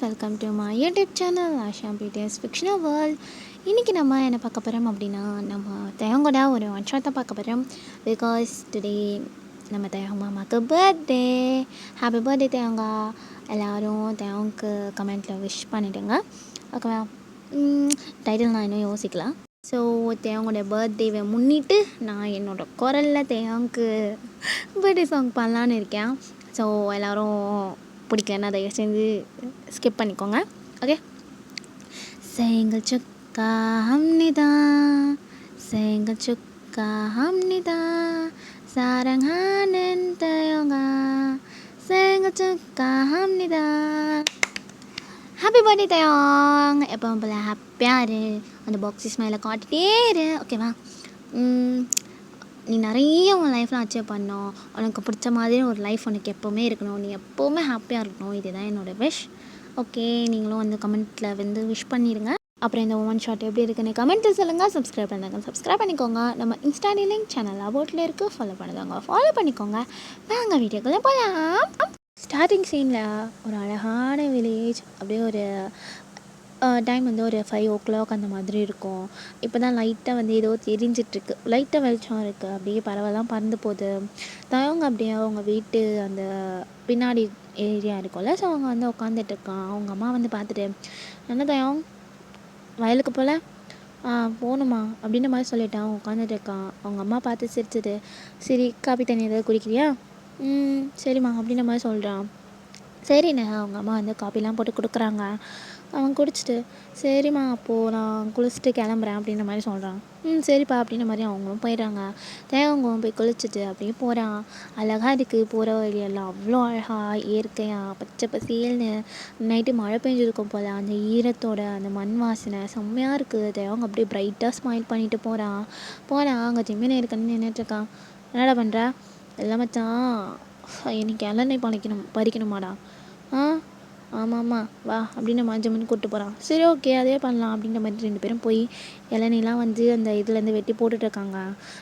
Welcome to my YouTube channel Asha BTS fictional world. இன்றைக்கி நம்ம என்ன பார்க்க போகிறோம் அப்படின்னா, நம்ம தயங்கோட ஒரு ஒன் ஷாட் தான் பார்க்க போகிறோம். பிகாஸ் டுடே நம்ம தயங்க மாமாவுக்கு பர்த்டே. Happy birthday தயங்கா. எல்லோரும் தயவுக்கு கமெண்ட்டில் விஷ் பண்ணிவிடுங்க. ஓகேவா? டைட்டில் நான் இன்னும் யோசிக்கலாம். ஸோ தேவங்களோட பர்த்டேவை முன்னிட்டு நான் என்னோடய குரலில் தேவங்க்கு பர்த்டே சாங் பண்ணலான்னு இருக்கேன். ஸோ எல்லோரும் பிடிக்கலன்னா தயவு செஞ்சு ஸ்கிப் பண்ணிக்கோங்க. ஓகே. सेंगल चुक्का हमने दा, सेंगल चुक्का हमने दा, sarang hanen tayo nga, सेंगल चुक्का हमने दा. Happy birthday Taeyong. எப்போ போல் ஹாப்பியாக இரு, அந்த பாக்ஸி ஸ்மைலை காட்டிகிட்டே இரு. ஓகேவா? நீ நிறைய உன் லைஃப்பில் அச்சீவ் பண்ணணும். உனக்கு பிடிச்ச மாதிரி ஒரு லைஃப் உனக்கு எப்போவுமே இருக்கணும். நீ எப்போவுமே ஹாப்பியாக இருக்கணும். இதுதான் என்னோடய விஷ். ஓகே, நீங்களும் வந்து கமெண்ட்டில் விஷ் பண்ணிடுங்க. அப்புறம் இந்த ஒன் ஷாட் எப்படி இருக்குன்னு கமெண்ட்டில் சொல்லுங்கள். சப்ஸ்கிரைப் பண்ணுங்க, சப்ஸ்கிரைப் பண்ணிக்கோங்க. நம்ம இன்ஸ்டாடி லிங்க் சேனல் அபவுட்டில் இருக்குது, ஃபாலோ பண்ணுதாங்க, ஃபாலோ பண்ணிக்கோங்க. வாங்க வீடியோக்குள்ளே போகலாம். ஸ்டார்டிங் சீனில் ஒரு அழகான வில்லேஜ், அப்படியே ஒரு டைம் வந்து ஒரு 5 o'clock அந்த மாதிரி இருக்கும். இப்போ தான் லைட்டாக வந்து ஏதோ எரிஞ்சிட்ருக்கு, லைட்டாக வெளிச்சம் இருக்குது. அப்படியே பறவைலாம் பறந்து போகுது. தயவங்க அப்படியே அவங்க வீட்டு அந்த பின்னாடி ஏரியா இருக்கும்ல, ஸோ அவங்க வந்து உட்காந்துட்ருக்கான். அவங்க அம்மா வந்து பார்த்துட்டு, என்ன தயம் வயலுக்கு போல் போகணுமா அப்படின்ற மாதிரி சொல்லிட்டான். உட்காந்துட்டு இருக்கான். அவங்க அம்மா பார்த்து சிரிச்சிட்டு, சரி காப்பி தண்ணி ஏதாவது குடிக்கிறியா? சரிம்மா அப்படின்ற மாதிரி சொல்கிறான். சரிண்ணே. அவங்க அம்மா வந்து காப்பிலாம் போட்டு கொடுக்குறாங்க. அவன் குடிச்சிட்டு, சரிம்மா அப்போது நான் குளிச்சுட்டு கிளம்புறேன் அப்படின்ற மாதிரி சொல்கிறான். சரிப்பா அப்படின்ற மாதிரி அவங்களும் போயிடுறாங்க. தேவங்கவும் போய் குளிச்சுட்டு அப்படியே போகிறான். அழகாக இருக்குது போகிற வழியெல்லாம், அவ்வளோ அழகாக இயற்கையாக பச்சை பசேல்னு. நைட்டு மழை பெஞ்சிருக்கும் போல் அந்த ஈரத்தோட அந்த மண் வாசனை செம்மையாக இருக்குது. தேவங்க அப்படியே ப்ரைட்டாக ஸ்மைல் பண்ணிட்டு போகிறான். அங்கே ஜிம்மினை இருக்குன்னு நின்றுட்டுருக்கான். என்னடா பண்ணுற? எல்லாம் மச்சான், இன்னைக்கு இளநீர் பறிக்கணுமாடா? ஆமாம்மா வா அப்படின்னு ஜம்முன்னு கூப்பிட்டு போகிறான். சரி ஓகே அதே பண்ணலாம் அப்படின்ற மாதிரி 2 பேரும் போய் இளநீலாம் வந்து அந்த இதுலேருந்து வெட்டி போட்டுட்ருக்காங்க.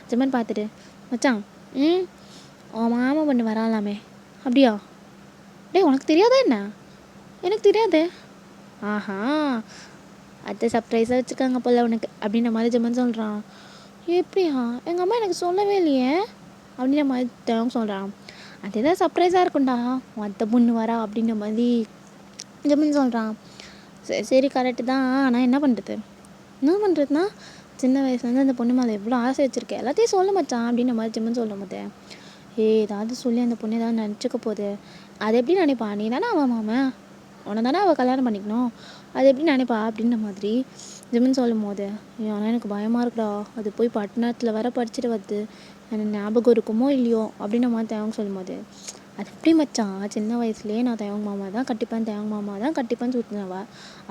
ஜம்மன் பார்த்துட்டு, மச்சான் உன் மாமா பண்ணு வராலாமே. அப்படியா? உனக்கு தெரியாதா என்ன? எனக்கு தெரியாது. ஆஹா, அத்தை சர்ப்ரைஸாக வச்சுருக்காங்க போல் உனக்கு அப்படின்ற மாதிரி ஜம்மன் சொல்கிறான். எப்படியா? எங்கள் அம்மா எனக்கு சொல்லவே இல்லையே அப்படின்ற மாதிரி தேவங்க சொல்கிறான். அது எதாவது சர்ப்ரைஸாக இருக்கும்டா, அத்தை பொண்ணு வரா அப்படின்ற மாதிரி ஜம்முன்னு சொல்கிறான். சரி கரெக்டு தான். ஆனால் என்ன பண்ணுறதுனா சின்ன வயசுலேருந்து அந்த பொண்ணு மேலே எவ்வளோ ஆசை வச்சுருக்கேன், எல்லாத்தையும் சொல்ல மச்சான் அப்படின்ற மாதிரி ஜம்முன்னு சொல்லும் போது, ஏதாவது சொல்லி அந்த பொண்ணு ஏதாவது நினச்சிக்க போகுது. அது எப்படி நினைப்பா? நீ தானே அவன் மாமன், உன்னை தானே அவள் கல்யாணம் பண்ணிக்கணும், அது எப்படி நினைப்பா அப்படின்ற மாதிரி ஜம்முன்னு சொல்லும் போது, ஆனால் எனக்கு பயமாக இருக்குடா, அது போய் பட்டணத்தில் வர படிச்சுட்டு வருது, எனக்கு ஞாபகம் இருக்குமோ இல்லையோ அப்படின்ற மாதிரி தேவங்க சொல்லும் போது, அது எப்படி மச்சான், சின்ன வயசுலேயே நான் தேவங்க மாமா தான் கட்டிப்பேன்னு சுற்றினவா,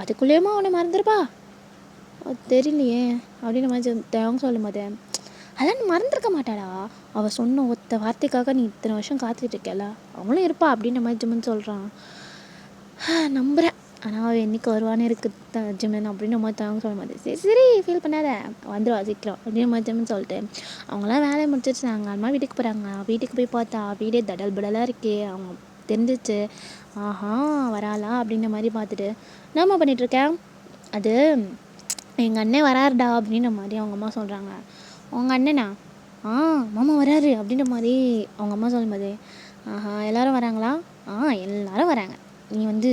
அதுக்குள்ளேயுமா அவனை மறந்துருப்பா? தெரியலையே அப்படின்ற மாதிரி தேவங்க சொல்லும் போது, அதெல்லாம் நீ மறந்துருக்க மாட்டாடா, அவள் சொன்ன ஒத்த வார்த்தைக்காக நீ இத்தனை வருஷம் காத்துக்கிட்டு இருக்கல, அவளும் இருப்பா அப்படின்ற மாதிரி ஜிம்முன்னு சொல்கிறான். நம்புகிறேன், ஆனால் அவள் என்றைக்கு வருவான்னு இருக்குது ஜிம்மன் அப்படின்ற மாதிரி தேவங்க சொல்லும் போது, சரி ஃபீல் பண்ணாத, வந்துடுவா சீக்கிரம் அப்படின்ற மாதிரி ஜிம்முன்னு சொல்லிட்டு அவங்களாம் வேலையை முடிச்சிட்டு நாங்கள் அம்மா வீட்டுக்கு போகிறாங்க. வீட்டுக்கு போய் பார்த்தா வீடே தடல் படலாக இருக்கே. அவங்க தெரிஞ்சிச்சு, ஆஹா வராளா அப்படின்ற மாதிரி பார்த்துட்டு, என்னம்மா பண்ணிகிட்ருக்கேன்? அது எங்கள் அண்ணன் வராருடா அப்படின்ற மாதிரி அவங்க அம்மா சொல்கிறாங்க. உங்கள் அண்ணனா? மாமா வராரு அப்படின்ற மாதிரி அவங்க அம்மா சொல்லும்போது, ஆஹா எல்லோரும் வராங்களா? எல்லோரும் வராங்க, நீ வந்து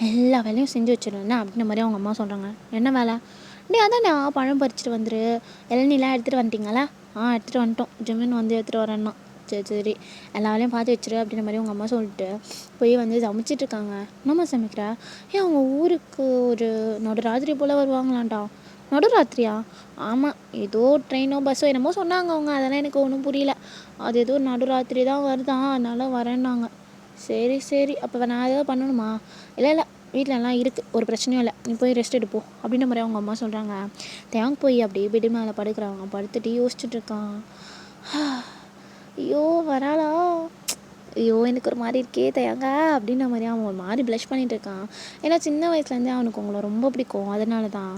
எல்லா வேலையும் செஞ்சு வச்சிடணும்னா அப்படின்ற மாதிரி அவங்க அம்மா சொல்கிறாங்க. என்ன வேலை? அதான்டா பழம் பறிச்சுட்டு வந்துரு, இளநீலாம் எடுத்துகிட்டு வந்துட்டிங்களா? எடுத்துகிட்டு வந்துட்டோம், ஜிம்மின் வந்து எடுத்துகிட்டு வரேன்னா. சரி எல்லா வேலையும் பார்த்து வச்சிரு அப்படின்ற மாதிரி உங்கள் அம்மா சொல்லிட்டு போய் வந்து சமைச்சிட்ருக்காங்க. என்னம்மா சமைக்கிறா? அவங்க ஊருக்கு ஒரு நடுராத்திரி போல் வருவாங்களாண்டா. நடுராத்திரியா? ஆமாம், ஏதோ ட்ரெயினோ பஸ்ஸோ என்னமோ சொன்னாங்க அவங்க, அதெல்லாம் எனக்கு ஒன்றும் புரியல. அது ஏதோ நடுராத்திரி தான் வருதான், அதனால் வரேன்னாங்க. சரி அப்போ நான் ஏதாவது பண்ணணுமா? இல்லை வீட்டிலலாம் இருக்குது, ஒரு பிரச்சனையும் இல்லை, நீ போய் ரெஸ்ட் எடுப்போ அப்படின்ற மாதிரி அவங்க அம்மா சொல்கிறாங்க. தேங்க போய் அப்படியே பெட்டு மேலே படுக்கிறாங்க. படுத்துட்டு யோசிச்சுட்ருக்கான். ஐயோ வராளா, ஐயோ எனக்கு ஒரு மாதிரி இருக்கே தயங்க அப்படின்ற மாதிரி அவன் ஒரு மாதிரி ப்ளஷ் பண்ணிகிட்டு இருக்கான். ஏன்னா சின்ன வயசுலேருந்தே அவனுக்கு உங்களை ரொம்ப பிடிக்கும், அதனால தான்.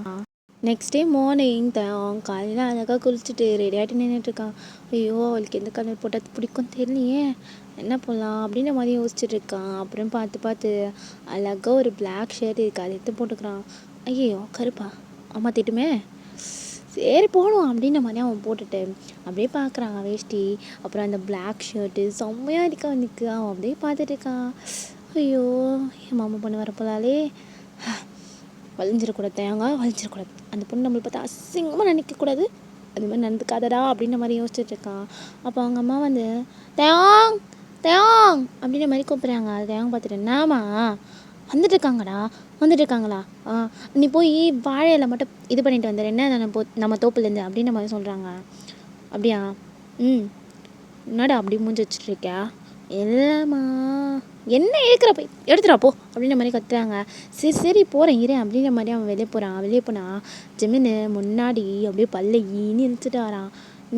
நெக்ஸ்ட் டே மார்னிங் அவன் காலையில் அழகாக குளிச்சுட்டு ரெடி ஆகிட்டு நின்றுட்டுருக்கான். ஐயோ அவளுக்கு எந்த கலர் போட்டால் பிடிக்கும் தெரியலையே, என்ன போடலாம் அப்படின்ற மாதிரி யோசிச்சுட்டு இருக்கான். அப்புறம் பார்த்து அழகாக ஒரு பிளாக் ஷர்ட் இருக்குது, அதை எடுத்து போட்டுக்கிறான். ஐயோ கருப்பா அம்மா திட்டுமே, சரி போடுவான் அப்படின்ற மாதிரி அவன் போட்டுட்டு அப்படியே பார்க்குறான் வேஷ்டி, அப்புறம் அந்த பிளாக் ஷர்ட்டு செம்மையாக இருக்கா அவனுக்கு. அவன் அப்படியே பார்த்துட்டு இருக்கான். ஐயோ என் மாமா பொண்ணு வரப்போலாலே, வலிஞ்சிடக்கூடாது, தேங்காய் வலிஞ்சிடக்கூடாது, அந்த பொண்ணு நம்மளை பார்த்தா அசிங்கமாக நினைக்கக்கூடாது, அது மாதிரி நடந்துக்காதடா அப்படின்ற மாதிரி யோசிச்சுட்டு இருக்கான். அப்போ அவங்க அம்மா வந்து தேவாங் தேவாங் அப்படின்ற மாதிரி கூப்பிட்றாங்க. அது தேவாங் பார்த்துட்டு என்னம்மா வந்துட்டு இருக்காங்களா, நீ போய் வாழை இலை மட்டும் இது பண்ணிட்டு வந்துடு என்ன நம்ம தோப்புலேருந்து அப்படின்ற மாதிரி சொல்கிறாங்க. அப்படியா, என்னடா அப்படி மூஞ்சி வச்சுட்ருக்கா, இல்லைம்மா என்ன இருக்கிற போய் எடுத்துடா போ அப்படின்ற மாதிரி கத்துறாங்க. சரி போகிறேன் இரு அப்படின்ற மாதிரி அவன் வெளியே போனால் ஜெமினு முன்னாடி அப்படியே பல்ல ஈன்னு இழுத்துட்டு வரான்.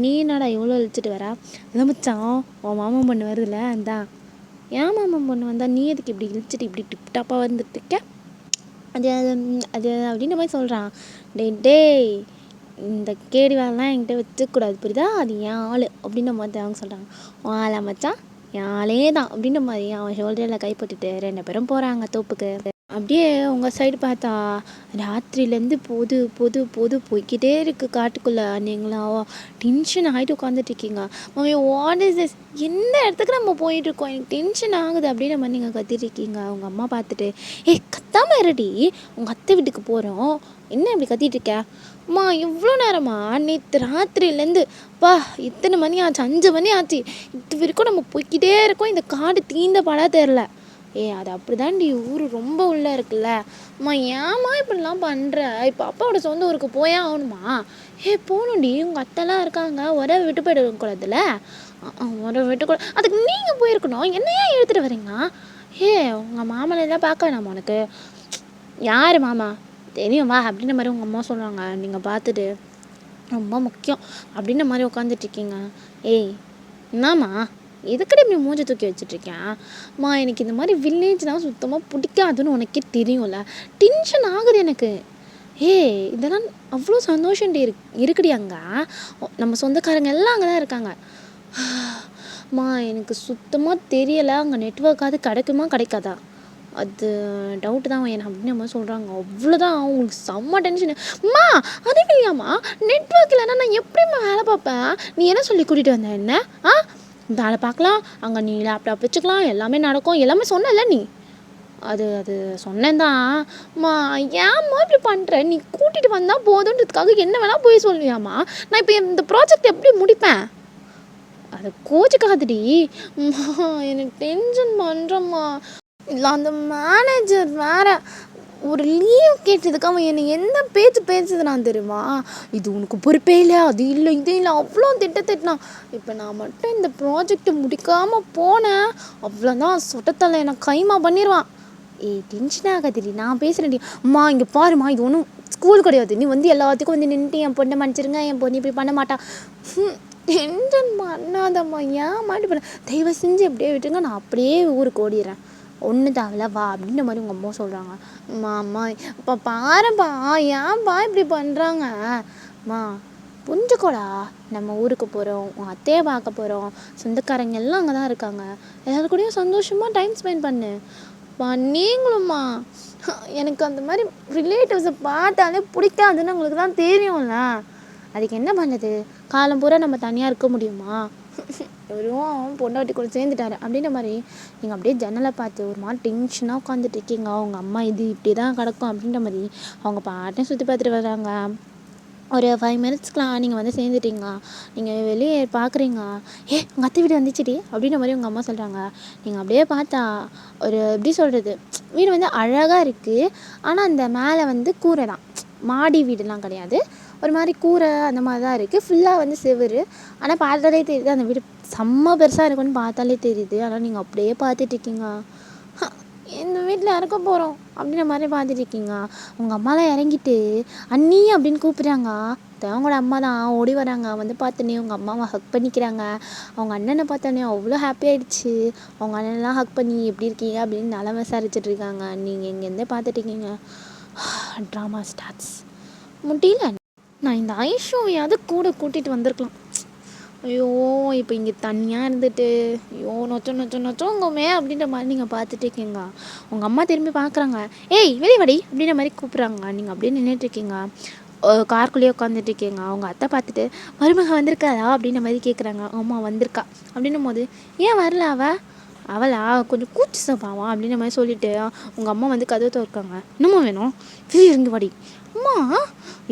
நீ என்னடா இவ்வளோ இழுத்துட்டு வரா, இல்லை மச்சான் உன் மாமன் பொண்ணு வருதுல்ல, அதான் ஏன் மாமன் பொண்ணு வந்தா நீ எதுக்கு இப்படி இழுத்துட்டு இப்படி டிப்டாப்பாக வந்துட்டு இருக்க, அது அது அப்படின்ற மாதிரி சொல்கிறான். டேய் இந்த கேடி வேலைலாம் என்கிட்ட வச்சுக்கூடாது புரியுதா, அது ஏன் ஆள் அப்படின்ற மாதிரி அவங்க சொல்கிறாங்க. ஆளா மச்சான் யாழே தான் அப்படின்ற மாதிரி அவன் ஷோல்டரில் கைப்பட்டுட்டு 2 பேரும் போகிறாங்க தோப்புக்கு. அப்படியே உங்கள் சைடு பார்த்தா ராத்திரிலேருந்து பொது போய்கிட்டே இருக்குது காட்டுக்குள்ளே. நீங்களாம் டென்ஷன் ஆகிட்டு உட்காந்துட்டு இருக்கீங்க. மம்மி வாட் இஸ் திஸ், எந்த இடத்துக்கு நம்ம போயிட்டுருக்கோம், எனக்கு டென்ஷன் ஆகுது அப்படின்ற மாதிரி நீங்கள் கத்திட்டு இருக்கீங்க. அவங்க அம்மா பார்த்துட்டு கத்தாமல் இருடி, உங்கள் அத்தை வீட்டுக்கு போகிறோம், என்ன இப்படி கத்திட்டு இருக்க, அம்மா இவ்வளோ நேரமா, நேற்று ராத்திரிலேருந்து பா இத்தனை மணி ஆச்சு, 5 மணி ஆச்சு, இது வரைக்கும் நம்ம போய்கிட்டே இருக்கோம், இந்த காடு தீந்த படம் தெரில. அது அப்படி தாண்டி ஊர் ரொம்ப உள்ளே இருக்குல்ல, அம்மா ஏம்மா இப்படிலாம் பண்ணுற, இப்போ அப்பாவோட சொந்த ஊருக்கு போயே ஆகணுமா, போகணும்டி, உங்கள் அத்தைலாம் இருக்காங்க, உறவை விட்டு போயிடக்கூடாதுல்ல, உறவை விட்டுக்கூட, அதுக்கு நீங்கள் போயிருக்கணும், என்னையா எடுத்துகிட்டு வரீங்க, உங்கள் மாமனெல்லாம் பார்க்க வேணாமா உனக்கு, யார் மாமா தெரியும் வா அப்படின்ற மாதிரி உங்கள் அம்மா சொல்கிறாங்க. நீங்கள் பார்த்துட்டு ரொம்ப முக்கியம் அப்படின்ற மாதிரி உட்காந்துட்ருக்கீங்க. என்னம்மா எதுக்கடி இப்படி மூஞ்சி தூக்கி வச்சுட்ருக்கேன், அம்மா எனக்கு இந்த மாதிரி வில்லேஜ்னால் சுத்தமாக பிடிக்காதுன்னு உனக்கே தெரியும்ல, டென்ஷன் ஆகுது எனக்கு. இதெல்லாம் அவ்வளோ சந்தோஷம் இருக்குடி, அங்கே நம்ம சொந்தக்காரங்க எல்லாம் அங்கே தான் இருக்காங்க. அம்மா எனக்கு சுத்தமாக தெரியலை, அங்கே நெட்ஒர்க்காவது கிடைக்காதா, அது டவுட்டு தான் என்ன அப்படின்னு நம்ம சொல்கிறாங்க. அவ்வளோதான் அவங்களுக்கு செம்ம டென்ஷனு. அம்மா அது இல்லையாம்மா, நெட்ஒர்க் இல்லைன்னா நான் எப்படிம்மா வேலை பார்ப்பேன், நீ என்ன சொல்லி கூட்டிகிட்டு வந்த என்ன, வேலை பார்க்கலாம், அங்கே நீ லேப்டாப் வச்சுக்கலாம், எல்லாமே நடக்கும், எல்லாமே சொன்னல நீ, அது சொன்னேன் தான். அம்மா ஏம்மா இப்படி பண்ணுற, நீ கூட்டிகிட்டு வந்தால் போதுன்றதுக்காக என்ன வேணால் போய் சொல்லுவியாம்மா, நான் இப்போ இந்த ப்ராஜெக்ட் எப்படி முடிப்பேன், அதை கோச்சுக்காதடி, எனக்கு டென்ஷன் பண்ணுறம்மா, இல்லை அந்த மேனேஜர் வேறு ஒரு லீவ் கேட்டதுக்கு அவன் என்னை என்ன பேசுதுனான் தெரியுமா, இது உனக்கு பொறுப்பே இல்லை, அது இல்லை இது இல்லை, அவ்வளோ திட்டினான். இப்போ நான் மட்டும் இந்த ப்ராஜெக்டை முடிக்காமல் போனேன், அவ்வளோதான் சொட்டத்தலை எனக்கு கைமா பண்ணிடுவான். டென்ஷன் ஆகாதுடி, நான் பேசுகிறேன்டி, அம்மா இங்கே பாருமா, இது ஒன்றும் ஸ்கூல் கிடையாது, நீ வந்து எல்லாத்துக்கும் வந்து நின்றுட்டு என் பொண்ணை மன்னிச்சிருங்க, என் பொண்ணு இப்படி பண்ண மாட்டான், டென்ஷன் பண்ணாதம்மா, ஏன் மாட்டி பண்ண, தயவு செஞ்சு அப்படியே விட்டுருங்க, நான் அப்படியே ஊருக்கு ஓடிடுறேன், ஒன்று தேவையில்ல வா அப்படின்ற மாதிரி உங்கள் அம்மா சொல்கிறாங்க. அம்மா இப்போ பாருப்பா ஏன்பா இப்படி பண்ணுறாங்க, அம்மா புரிஞ்சுக்கோடா, நம்ம ஊருக்கு போகிறோம், உங்கள் அத்தையை பார்க்க போகிறோம், சொந்தக்காரங்க எல்லாம் அங்கே தான் இருக்காங்க, எல்லாரும் கூடயும் சந்தோஷமாக டைம் ஸ்பெண்ட் பண்ணு, நீங்களும்மா, எனக்கு அந்த மாதிரி ரிலேட்டிவ்ஸை பார்த்தாலே பிடிக்காதுன்னு உங்களுக்கு தான் தெரியும்ல, அதுக்கு என்ன பண்ணுது, காலம் பூரா நம்ம தனியாக இருக்க முடியுமா, வெறும் பொண்டாட்டி கூட சேர்ந்துட்டாரு அப்படின்ற மாதிரி நீங்கள் அப்படியே ஜன்னலை பார்த்து ஒரு மாதிரி டென்ஷனாக உட்காந்துட்டு இருக்கீங்க. அவங்க அம்மா இது இப்படி தான் கிடக்கும் அப்படின்ற மாதிரி அவங்க பாட்டையும் சுற்றி பார்த்துட்டு வர்றாங்க. ஒரு 5 மினிட்ஸ்க்குலாம் நீங்கள் வந்து சேர்ந்துட்டீங்க, நீங்கள் வெளியே பார்க்குறீங்க, உங்கள் அத்தை வீடு வந்துச்சுடி அப்படின்ற மாதிரி உங்கள் அம்மா சொல்கிறாங்க. நீங்கள் அப்படியே பார்த்தா ஒரு எப்படி சொல்கிறது, வீடு வந்து அழகாக இருக்குது, ஆனால் அந்த மேலே வந்து கூரை தான், மாடி வீடுலாம் கிடையாது, ஒரு மாதிரி கூரை அந்த மாதிரி தான் இருக்குது, ஃபுல்லாக வந்து செவுரு, ஆனால் பார்த்தாலே தெரியுது அந்த வீடு செம்ம பெருசாக இருக்குன்னு பார்த்தாலே தெரியுது, ஆனால் நீங்கள் அப்படியே பார்த்துட்ருக்கீங்க, இந்த வீட்டில் இறக்க போகிறோம் அப்படின்ற மாதிரி பார்த்துட்ருக்கீங்க. உங்கள் அம்மாலாம் இறங்கிட்டு அண்ணி அப்படின்னு கூப்பிட்றாங்க, அவங்களோட அம்மா தான் ஓடி வராங்க, வந்து பார்த்தோன்னே உங்கள் அம்மாவை ஹக் பண்ணிக்கிறாங்க. அவங்க அண்ணனை பார்த்தோன்னே அவ்வளோ ஹாப்பி ஆகிடுச்சு, அவங்க அண்ணனெலாம் ஹக் பண்ணி எப்படி இருக்கீங்க அப்படின்னு நல்லா விசாரிச்சுட்டு இருக்காங்க. நீங்கள் இங்கேருந்தே பார்த்துட்ருக்கீங்க. Drama starts. முடியல. நான் இந்த ஐஷுவையாவது கூட கூட்டிகிட்டு வந்திருக்கலாம். ஐயோ! இப்போ இங்கே தனியாக இருந்துட்டு, ஐயோ நொச்சோங்கோமே அப்படின்ற மாதிரி நீங்கள் பார்த்துட்டு இருக்கீங்க. உங்கள் அம்மா திரும்பி பார்க்குறாங்க. ஏய் வெளியே வாடி அப்படின்ற மாதிரி கூப்பிட்றாங்க. நீங்கள் அப்படியே நின்றுட்டுருக்கீங்க. காருக்குள்ளேயே உட்காந்துட்டு இருக்கீங்க. அவங்க அத்தை பார்த்துட்டு மருமக வந்திருக்காளா அப்படின்ற மாதிரி கேட்குறாங்க. ஆமாம் வந்திருக்கா அப்படின்னும் போது, ஏன் வரல அவளா கொஞ்சம் கூச்சி சப்பாவா அப்படின்ற மாதிரி சொல்லிவிட்டு உங்கள் அம்மா வந்து கதவை திறக்காங்க. என்னம்மா வேணும்? வெளியே இறங்கி வாடி. அம்மா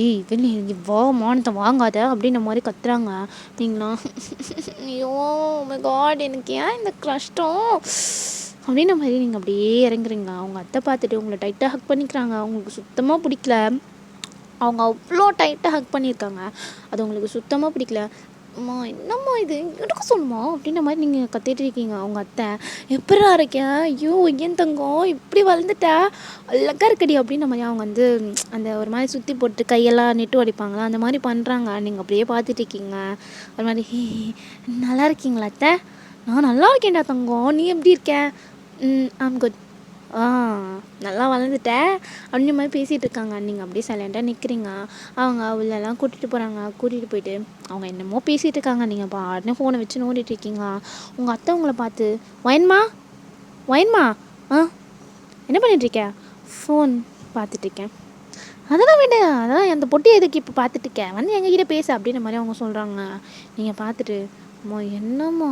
ஏய் வெளியே இறங்கி வா, மானத்தை வாங்காத அப்படின்ற மாதிரி கத்துறாங்க. நீங்களா ஐயோ மை காட் எனக்கு ஏன் இந்த கஷ்டம் அப்படின்ற மாதிரி நீங்கள் அப்படியே இறங்குறீங்க. அவங்க அத்தை பார்த்துட்டு உங்களை டைட்டாக ஹக் பண்ணிக்கிறாங்க. அவங்களுக்கு சுத்தமாக பிடிக்கல. அவங்க அவ்வளோ டைட்டாக ஹக் பண்ணியிருக்காங்க. அது உங்களுக்கு சுத்தமாக பிடிக்கல. அம்மா என்னம்மா இது எடுக்க சொல்லுமா அப்படின்ற மாதிரி நீங்கள் கத்திட்டு இருக்கீங்க. அவங்க அத்தை எப்படா இருக்கேன், ஐயோ ஏன் தங்கம் இப்படி வளர்ந்துட்டா அழகா இருக்கடி அப்படின்ற மாதிரி அவங்க வந்து அந்த ஒரு மாதிரி சுற்றி போட்டு கையெல்லாம் நெட்டு அடிப்பாங்களா அந்த மாதிரி பண்ணுறாங்க. நீங்கள் அப்படியே பார்த்துட்டு இருக்கீங்க. ஒரு மாதிரி நல்லா இருக்கீங்களா அத்தை? நான் நல்லா இருக்கேன்டா தங்கம், நீ எப்படி இருக்க? I'm good. நல்லா வளர்ந்துட்டேன் அப்படின்ற மாதிரி பேசிகிட்டு இருக்காங்க. நீங்கள் அப்படியே சைலண்ட்டாக நிற்கிறீங்க. அவங்க உள்ளெல்லாம் கூட்டிகிட்டு போயிட்டு அவங்க என்னமோ பேசிகிட்டு இருக்காங்க. நீங்கள் பாட்டுன்னு ஃபோனை வச்சு நோண்டிட்டு இருக்கீங்க. உங்கள் அத்தை உங்களை பார்த்து ஒயின்மா என்ன பண்ணிகிட்ருக்க? ஃபோன் பார்த்துட்ருக்கேன். அதெல்லாம் விடு, அதெல்லாம் அந்த பொட்டி எதுக்கு இப்போ பார்த்துட்ருக்கேன், வந்து எங்ககிட்ட பேச அப்படின்ற மாதிரி அவங்க சொல்கிறாங்க. நீங்கள் பார்த்துட்டு அம்மா என்னம்மா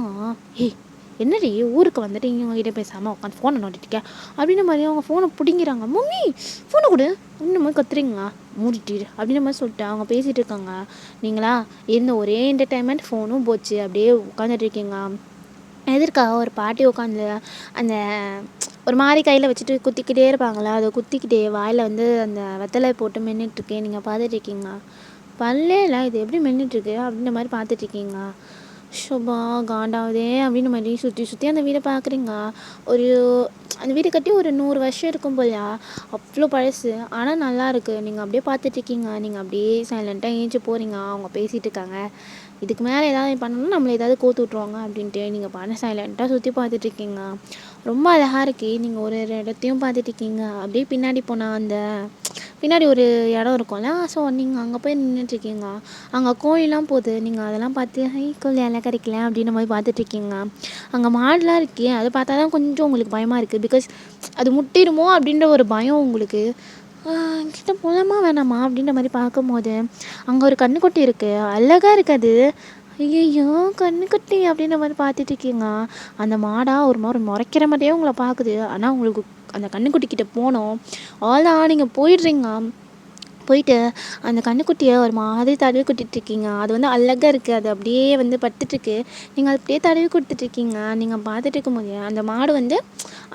ஏய் என்னடி ஊருக்கு வந்துட்டு இங்கே உங்ககிட்ட பேசாமல் உட்காந்து ஃபோனை நோண்டிட்டு அப்படின்ற மாதிரி அவங்க ஃபோனை பிடிங்கிறாங்க. மம்மி ஃபோனை கொடு அப்படின்ற மாதிரி கத்துறீங்க. மூடிட்டு அப்படின்ற மாதிரி சொல்லிட்டு அவங்க பேசிகிட்டு இருக்காங்க. நீங்களா இருந்த ஒரே என்டர்டைன்மெண்ட் ஃபோனும் போச்சு. அப்படியே உட்காந்துட்டு இருக்கீங்க. எதிர்க்காக ஒரு பாட்டி உட்காந்து அந்த ஒரு மாதிரி கையில் வச்சுட்டு குத்திக்கிட்டே இருப்பாங்களா, அதை குத்திக்கிட்டே வாயில் வந்து அந்த வெத்தலை போட்டு மென்னுட்ருக்கேன். நீங்கள் பார்த்துட்ருக்கீங்க. பல்லே இல்லை இது எப்படி மென்னுட்ருக்கு அப்படின்ற மாதிரி பார்த்துட்ருக்கீங்க. ஷோபா காண்டாவதே அப்படின்ற மாதிரி சுற்றி அந்த வீடை பார்க்குறீங்க. ஒரு அந்த வீடு கட்டி ஒரு 100 வருஷம் இருக்கும் போலையா, அவ்வளோ பழசு. ஆனால் நல்லா இருக்குது. நீங்கள் அப்படியே பார்த்துட்ருக்கீங்க. நீங்கள் அப்படியே சைலண்ட்டாக ஏஞ்சி போகிறீங்க. அவங்க பேசிகிட்டு இருக்காங்க. இதுக்கு மேலே ஏதாவது பண்ணணும்னா நம்மளை ஏதாவது கோத்து விட்ருவாங்க அப்படின்ட்டு நீங்கள் பாட்டு சைலண்ட்டாக சுற்றி பார்த்துட்ருக்கீங்க. ரொம்ப அழகாக இருக்கு. நீங்கள் ஒரு இடத்தையும் பார்த்துட்ருக்கீங்க. அப்படியே பின்னாடி போனால் அந்த பின்னாடி ஒரு இடம் இருக்கும்ல, ஸோ நீங்கள் அங்கே போய் நின்றுட்டுருக்கீங்க. அங்கே கோழிலாம் போகுது. நீங்கள் அதெல்லாம் பார்த்து கோழி எல்லாம் கிடைக்கல அப்படின்ற மாதிரி பார்த்துட்ருக்கீங்க. அங்கே மாடுலாம் இருக்கே, அதை பார்த்தா தான் கொஞ்சம் உங்களுக்கு பயமாக இருக்குது. பிகாஸ் அது முட்டிடுமோ அப்படின்ற ஒரு பயம் உங்களுக்கு. கிட்ட போகலாமா வேணாமா அப்படின்ற மாதிரி பார்க்கும்போது அங்கே ஒரு கன்றுக்குட்டி இருக்குது. அழகாக இருக்காது. ஐயோ கன்றுக்குட்டி அப்படின்ற மாதிரி பார்த்துட்ருக்கீங்க. அந்த மாடாக ஒரு மாதிரி முறைக்கிற மாதிரியே உங்களை பார்க்குது. ஆனால் உங்களுக்கு அந்த கன்றுக்குட்டிக்கிட்ட போனோம் ஆளா நீங்கள் போயிடுறீங்க. போயிட்டு அந்த கன்றுக்குட்டியை ஒரு மாதிரி தடவி கொடுத்துட்ருக்கீங்க. அது வந்து அழகாக இருக்குது. அது அப்படியே வந்து படுத்துட்ருக்கு. நீங்கள் அது அப்படியே தடவி கொடுத்துட்ருக்கீங்க. நீங்கள் பார்த்துட்டு இருக்கும்போது அந்த மாடு வந்து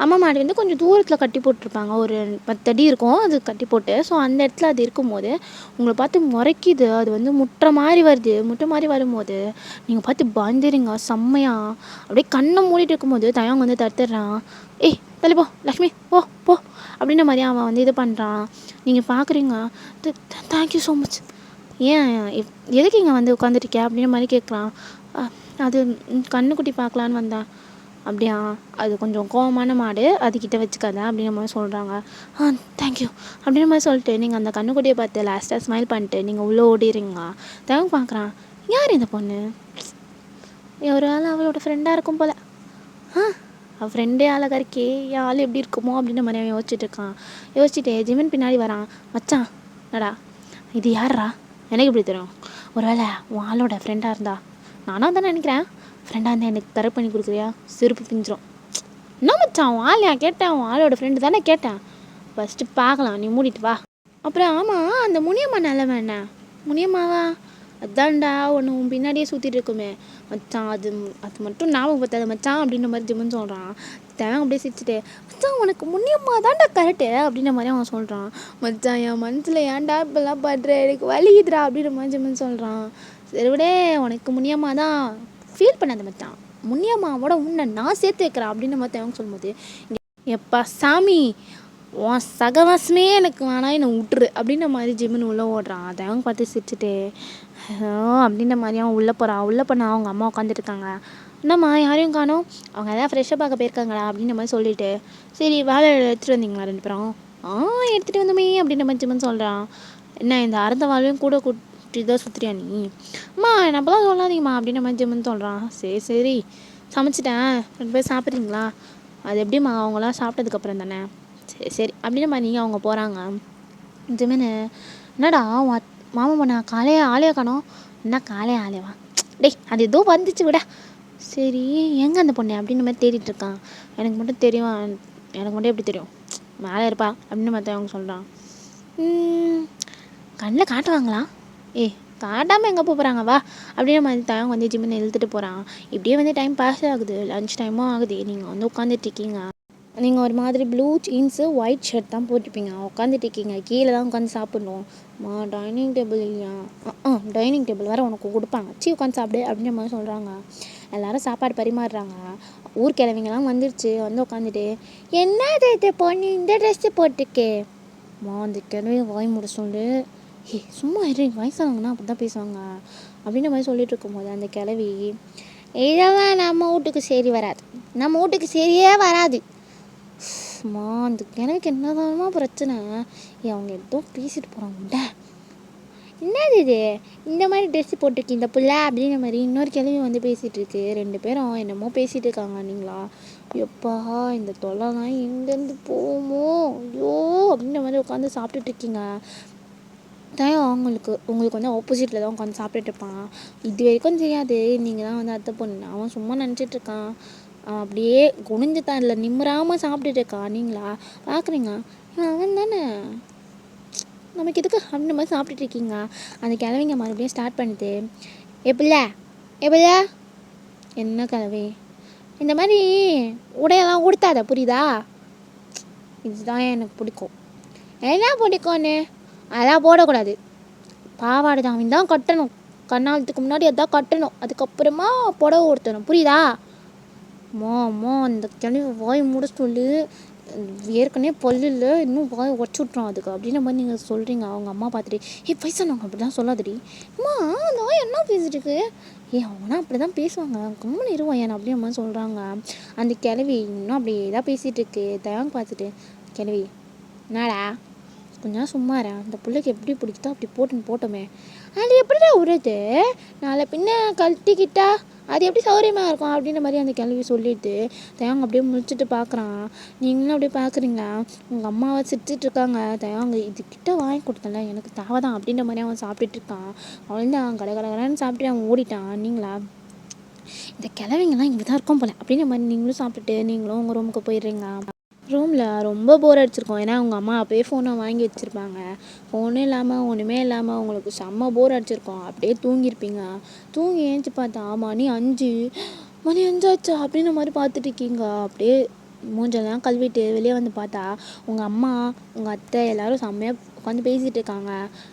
அம்மா மாடு வந்து கொஞ்சம் தூரத்தில் கட்டி போட்டிருப்பாங்க. ஒரு 10 அடி இருக்கும் அது கட்டி போட்டு. ஸோ அந்த இடத்துல அது இருக்கும்போது உங்களை பார்த்து முறைக்குது. அது வந்து முட்டுற மாதிரி வருது. முட்டை மாதிரி வரும்போது நீங்கள் பார்த்து பயந்துடுறீங்க செம்மையாக. அப்படியே கண்ணை மூடிட்டு இருக்கும்போது தயங்க வந்து தடுத்துடுறான். ஏய் தள்ளி போ லக்ஷ்மி போ போ அப்படின்ற மாதிரி அவன் வந்து இது பண்ணுறான். நீங்கள் பார்க்குறீங்க. Thank you so much. ஏன் எதுக்கு இங்கே வந்து உட்காந்துருக்கே அப்படின்ற மாதிரி கேட்குறான். அது கன்றுக்குட்டி பார்க்கலான்னு வந்தேன். அப்படியா, அது கொஞ்சம் கோவமான மாடு, அதுக்கிட்ட வச்சுக்காத அப்படின்ற மாதிரி சொல்கிறாங்க. தேங்க்யூ அப்படின்ற மாதிரி சொல்லிட்டு நீங்கள் அந்த கன்றுக்குட்டியை பார்த்து லாஸ்ட்டாக ஸ்மைல் பண்ணிட்டு நீங்கள் உள்ளே ஓடிடுறீங்க. தேவை பார்க்குறான். யார் இந்த பொண்ணு? ஒரு ஆள் அவளோட ஃப்ரெண்டாக இருக்கும் போல். அவள் ஃப்ரெண்டே அழகாக இருக்கே, என் ஆள் எப்படி இருக்குமோ அப்படின்ற மாதிரி அவன் யோசிச்சுட்டு இருக்கான். யோசிச்சுட்டு ஜிமின் பின்னாடி வரான். மச்சான் என்னடா இது யாரா, எனக்கு எப்படி தெரியும்? ஒரு வேளை உன் ஆளோட ஃப்ரெண்டாக இருந்தா? நானும் தான் நினைக்கிறேன். ஃப்ரெண்டாக இருந்தால் எனக்கு கரெக்ட் பண்ணி கொடுக்குறியா? செருப்பு பிஞ்சிரும். என்ன மச்சான் உன் ஆள் ஏன் கேட்டேன்? உன் ஆளோட ஃப்ரெண்டு தானே கேட்டேன். ஃபஸ்ட்டு பார்க்கலாம், நீ மூடிட்டு வா. அப்புறம் ஆமாம் அந்த முனியம்மா நிலமை என்ன? முனியம்மாவா? அதான்டா ஒன்று உன் பின்னாடியே சுற்றிட்டு இருக்குமே மச்சான். அது மட்டும் ஞாபகம் பார்த்தாது மச்சான் அப்படின்ற மாதிரி ஜிம்முன்னு சொல்கிறான். தேவை அப்படியே சிரிச்சுட்டு மச்சான் உனக்கு முனியம்மா தான்டா கரெக்டு அப்படின்ற மாதிரி அவன் சொல்கிறான். மச்சான் என் மனசில் ஏன்டா இப்பெல்லாம் படுற, எனக்கு வலிக்குதுடா அப்படின்ற மாதிரி ஜிம்முன்னு சொல்கிறான். சரி விட உனக்கு முனியம்மா தான், ஃபீல் பண்ணாத மச்சான், முனியம்மாவோட உன்னை நான் சேர்த்து வைக்கிறேன் அப்படின்ற மாதிரி தேவை சொல்லும்போது எப்பா சாமி உன் சகவாசமே எனக்கு வேணாம், என்னை விட்டுரு அப்படின்ற மாதிரி ஜிம்முன்னு உள்ளே ஓடுறான். அதை அவங்க பார்த்து சிரிச்சுட்டு அப்படின்ற மாதிரி அவன் உள்ளே போகிறான். உள்ளே போனால் அவங்க அம்மா உட்காந்துருக்காங்க. என்னம்மா யாரையும் காணோம், அவங்க எதாவது ஃப்ரெஷ்ஷாக பார்க்க போயிருக்காங்களா அப்படின்ற மாதிரி சொல்லிவிட்டு சரி வேலை எடுத்துகிட்டு வந்தீங்களா 2 பேரும்? எடுத்துகிட்டு வந்தோமே அப்படின்ற மாதிரி ஜிம்முன்னு சொல்கிறான். என்ன இந்த அறந்த வாழ்வையும் கூட கூட்டி தான் சுற்றுறியா நீ? அம்மா நம்மளாம் சொல்லாதீங்கம்மா அப்படின்ற மாதிரி ஜிம்முன்னு சொல்கிறான். சரி சரி சமைச்சிட்டேன், 2 பேர் சாப்பிட்றீங்களா? அது எப்படிம்மா அவங்களாம் சாப்பிட்டதுக்கப்புறம் தானே? சரி சரி அப்படின்ற மாதிரி நீங்கள் அவங்க போகிறாங்க. ஜிம்முன்னு என்னடா மாமா பண்ணா காலையே ஆளையே காணோம். என்ன காலையே ஆளையவா? டேய் அது ஏதோ வந்துச்சு விட. சரி எங்கே அந்த பொண்ணு அப்படின்ற மாதிரி தேடிட்டு இருக்கான். எனக்கு மட்டும் தெரியும், எனக்கு மட்டும் எப்படி தெரியும், மேலே இருப்பா அப்படின்னு மாதிரி அவங்க சொல்கிறான். கண்ணில் காட்டுவாங்களா? காட்டாமல் எங்கே போகிறாங்க வா அப்படின்ற மாதிரி தயங்க வந்து ஜிம்முன்னு இழுத்துட்டு போகிறான். இப்படியே வந்து டைம் பாஸ் ஆகுது, லன்ச் டைமும் ஆகுது. நீங்கள் வந்து உட்காந்துட்ருக்கீங்க. நீங்கள் ஒரு மாதிரி ப்ளூ ஜீன்ஸு ஒயிட் ஷர்ட் தான் போட்டிருப்பீங்க, உட்காந்துட்ருக்கீங்க. கீழே தான் உட்காந்து சாப்பிட்ணும். டைனிங் டேபிள் இல்லையா? டைனிங் டேபிள் வேறு உனக்கு கொடுப்பாங்க, உட்காந்து சாப்பிடு அப்படின்ற மாதிரி சொல்கிறாங்க. எல்லோரும் சாப்பாடு பரிமாறுறாங்க. ஊர் கிழவிங்கெல்லாம் வந்துடுச்சு. வந்து உட்காந்துட்டு என்ன இது பொண்ணு இந்த ட்ரெஸ்ஸு போட்டிருக்கே? அந்த கிழவி வாய் மூட சொல்லு. சும்மா இரு, வயசானவங்கன்னா அப்படி தான் பேசுவாங்க அப்படின்ற மாதிரி சொல்லிட்டு இருக்கும்போது அந்த கிழவி இதெல்லாம் நம்ம வீட்டுக்கு சரி வராது, நம்ம வீட்டுக்கு சரியே வராது. அந்த கிழவிக்கு என்னதானமா பிரச்சனை? அவங்க ஏதோ பேசிட்டு போகிறாங்க. என்னது இது இந்த மாதிரி ட்ரெஸ்ஸு போட்டிருக்கு இந்த புள்ள அப்படின்ற மாதிரி இன்னொரு கிழவி வந்து பேசிகிட்டு இருக்கு. 2 பேரும் என்னமோ பேசிகிட்டு இருக்காங்க. நீங்களா எப்பா இந்த தொல்லைலாம் எங்கேருந்து போகுமோ ஐயோ அப்படின்ற மாதிரி உட்காந்து சாப்பிட்டுட்டு இருக்கீங்க. உங்களுக்கு வந்து ஆப்போசிட்டில் தான் உட்காந்து சாப்பிட்டுட்டு இருப்பான். இது வரைக்கும் தெரியாது நீங்கள் தான் வந்து அத்தை பொண்ணு. அவன் சும்மா நினச்சிட்ருக்கான். அப்படியே குனிஞ்சு தான் இல்லை நிம்மறாமல் சாப்பிட்டுட்டு இருக்கான். நீங்களா பார்க்குறீங்க, அவன் தானே நமக்கு எதுக்கு அப்படின்ற மாதிரி சாப்பிட்டுட்டு இருக்கீங்க. அந்த கிழவிங்க மறுபடியும் ஸ்டார்ட் பண்ணுது. எப்படியா என்ன கிழவி இந்த மாதிரி உடையெல்லாம் உடுத்தாத புரியுதா? இதுதான் எனக்கு பிடிக்கும். என்ன பிடிக்கும்னு அதெல்லாம் போடக்கூடாது. பாவாடை தாவின் தான் கட்டணும், கண்ணாலத்துக்கு முன்னாடி அதான் கட்டணும், அதுக்கப்புறமா புடவை உடுத்தணும் புரியுதா? அம்மா அந்த கிழவி வாய் மூட சொல்லு, ஏற்கனவே பல்லில் இன்னும் வாய் உடச்சி விட்றோம் அதுக்கு அப்படின்ற மாதிரி நீங்கள் சொல்கிறீங்க. அவங்க அம்மா பார்த்துட்டு வயசானவங்க அப்படி தான் சொல்லாதடி அம்மா, அந்த வாய் என்ன பேசிட்டுருக்கு? அவனா அப்படி தான் பேசுவாங்க, கம்முன்னு இருவான் ஏன் அப்படின்ற மாதிரி சொல்கிறாங்க. அந்த கிழவி இன்னும் அப்படியே தான் பேசிகிட்டு இருக்கு. தயாங்க பார்த்துட்டு கிழவி என்னடா கொஞ்சம் சும்மாரா, அந்த பிள்ளைக்கு எப்படி பிடிக்குதோ அப்படி போட்டோமே, அது எப்படிடா உருது, நாளை பின்ன கழட்டிக்கிட்டா அது எப்படி சௌகரியமாக இருக்கும் அப்படின்ற மாதிரி அந்த கிழவி சொல்லிட்டு தயாங்க அப்படியே முடிச்சுட்டு பார்க்குறான். நீங்களும் அப்படியே பார்க்குறீங்களா? உங்கள் அம்மாவை சிரிச்சிட்ருக்காங்க. தயாங்க இதுக்கிட்ட வாங்கி கொடுத்தல எனக்கு தேவைதான் அப்படின்ற மாதிரி அவன் சாப்பிட்டுட்டு இருக்கான். அவன் தான் கடகடன்னு சாப்பிட்டு அவன் ஓடிட்டான். நீங்களா இந்த கிழவிங்கெல்லாம் இங்கே தான் இருக்கும் போல அப்படின்ற மாதிரி நீங்களும் சாப்பிட்டுட்டு நீங்களும் உங்கள் ரூமுக்கு போயிடுறீங்க. ரூமில் ரொம்ப போர் அடிச்சிருக்கோம். ஏன்னா அவங்க அம்மா அப்போயே ஃபோனை வாங்கி வச்சுருப்பாங்க. ஃபோனும் இல்லாமல் ஒன்றுமே இல்லாமல் உங்களுக்கு செம்ம போர் அடிச்சிருக்கோம். அப்படியே தூங்கியிருப்பீங்க. தூங்கி ஏஞ்சி பார்த்தா மணி 5 ஆச்சா அப்படின்ற மாதிரி பார்த்துட்டு இருக்கீங்க. அப்படியே மூஞ்செல்லாம் கழுவிட்டு வெளியே வந்து பார்த்தா உங்கள் அம்மா உங்கள் அத்தை எல்லோரும் செம்மையாக உட்காந்து பேசிகிட்டு இருக்காங்க.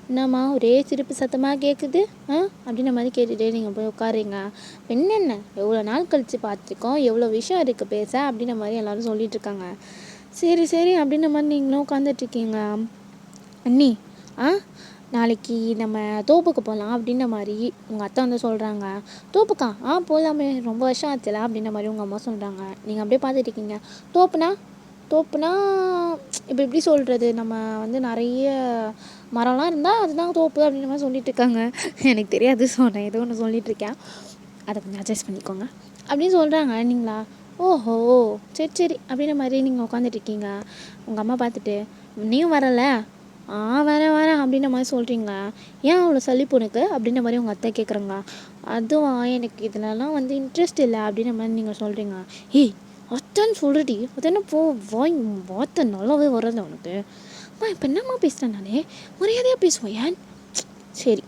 என்னம்மா ஒரே சிரிப்பு சத்தமாக கேட்குது அப்படின்ற மாதிரி கேட்டுகிட்டே நீங்கள் போய் உட்காருங்க. என்னென்ன எவ்வளோ நாள் கழித்து பார்த்துருக்கோம், எவ்வளோ விஷயம் இருக்குது பேச அப்படின்ற மாதிரி எல்லோரும் சொல்லிகிட்ருக்காங்க. சரி அப்படின்ற மாதிரி நீங்களும் உட்காந்துட்ருக்கீங்க. அண்ணி நாளைக்கு நம்ம தோப்புக்கு போகலாம் அப்படின்ற மாதிரி உங்கள் அத்தை வந்து சொல்கிறாங்க. தோப்புக்கா போகலாமே, ரொம்ப வருஷம் ஆச்சுல அப்படின்ற மாதிரி உங்கள் அம்மா சொல்கிறாங்க. நீங்கள் அப்படியே பார்த்துட்ருக்கீங்க. தோப்புனா இப்போ எப்படி சொல்கிறது, நம்ம வந்து நிறைய மரம்லாம் இருந்தால் அதுதான் தோப்பு அப்படின்ற மாதிரி சொல்லிட்டு இருக்காங்க. எனக்கு தெரியாது, சொன்னேன் ஏதோ ஒன்று சொல்லிகிட்ருக்கேன், அதை கொஞ்சம் அட்ஜஸ்ட் பண்ணிக்கோங்க அப்படின்னு சொல்கிறாங்க. நீங்களா ஓஹோ சரி அப்படின்ற மாதிரி நீங்கள் உட்காந்துட்ருக்கீங்க. உங்கள் அம்மா பார்த்துட்டு நீயும் வரலை? வரேன் அப்படின்ற மாதிரி சொல்கிறீங்க. ஏன் அவ்வளோ சலிப்பு உனக்கு அப்படின்ற மாதிரி உங்கள் அத்தை கேட்குறாங்க. அதுவும் எனக்கு இதிலலாம் வந்து இன்ட்ரெஸ்ட் இல்லை அப்படின்ற மாதிரி நீங்கள் சொல்கிறீங்க. அத்தைன்னு சொல்கிறடி, அது என்ன வார்த்தை நல்லாவே வர்றது உனக்கு? இப்போ என்னம்மா பேசுகிறேன், நானே மரியாதையாக பேசுவேன் ஏன்? சரி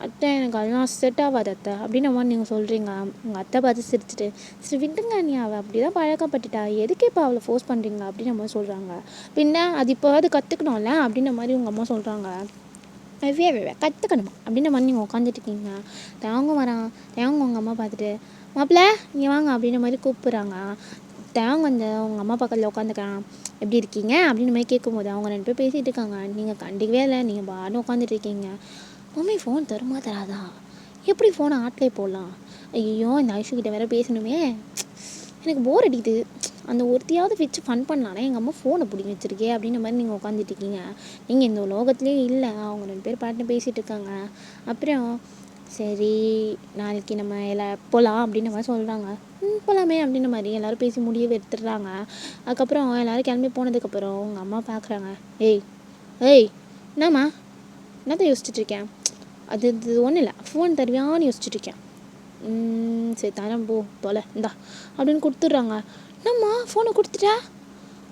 அத்தை எனக்கு அதெல்லாம் செட் ஆகாது அத்தை அப்படின்ற மாதிரி நீங்கள் சொல்கிறீங்க. உங்கள் அத்தை பார்த்து சிரிச்சிட்டு சரி விட்டுங்க, நீ அவள் அப்படி தான் பழக்கப்பட்டுட்டா, எதுக்கு இப்போ அவளை ஃபோர்ஸ் பண்ணுறீங்க அப்படின்ற மாதிரி சொல்கிறாங்க. பின்ன அது இப்போவாது கற்றுக்கணும்ல அப்படின்ற மாதிரி உங்கள் அம்மா சொல்கிறாங்க. கற்றுக்கணுமா அப்படின்ற மாதிரி நீங்கள் உட்காந்துட்ருக்கீங்க. தேவங்க உங்கள் அம்மா பார்த்துட்டு மாப்பிள்ள நீ வாங்க அப்படின்ற மாதிரி கூப்பிட்றாங்க. தேவங்க வந்து உங்கள் அம்மா பக்கத்தில் உட்காந்துக்கிறான். எப்படி இருக்கீங்க அப்படின்ற மாதிரி கேட்கும்போது அவங்க 2 பேர் பேசிகிட்டு இருக்காங்க. நீங்கள் கண்டிக்கவே இல்லை, நீங்கள் பாட்டு உட்காந்துட்டு இருக்கீங்க. மம்மி ஃபோன் தருமா தராதா? எப்படி ஃபோனை ஆட்லே போடலாம்? ஐயோ இந்த ஐஷுக்கிட்ட வேறு பேசணுமே, எனக்கு போர் அடிக்குது, அந்த ஒருத்தையாவது வச்சு ஃபன் பண்ணலான்னா எங்கள் அம்மா ஃபோனை பிடிங்கி வச்சுருக்கே அப்படின்ற மாதிரி நீங்கள் உட்காந்துட்டு இருக்கீங்க. நீங்கள் இந்த உலகத்துலேயே இல்லை, அவங்க 2 பேர் பாட்டுன்னு பேசிகிட்டு இருக்காங்க. அப்புறம் சரி நாளைக்கு நம்ம போகலாம் அப்படின்ற மாதிரி சொல்கிறாங்க. போகலாமே அப்படின்ற மாதிரி எல்லோரும் பேசி முடிவு எடுத்துடுறாங்க. அதுக்கப்புறம் எல்லோரும் கிளம்பி போனதுக்கப்புறம் உங்கள் அம்மா பார்க்குறாங்க. ஏய் ஏய் என்னம்மா, என்னதான் யோசிச்சுட்ருக்கேன்? அது ஒன்றும் இல்லை, ஃபோன் தருவியான்னு யோசிச்சுட்ருக்கேன். சரி தரேன் போ தொலை இந்தா அப்படின்னு கொடுத்துட்றாங்க. என்னம்மா ஃபோனை கொடுத்துட்டா,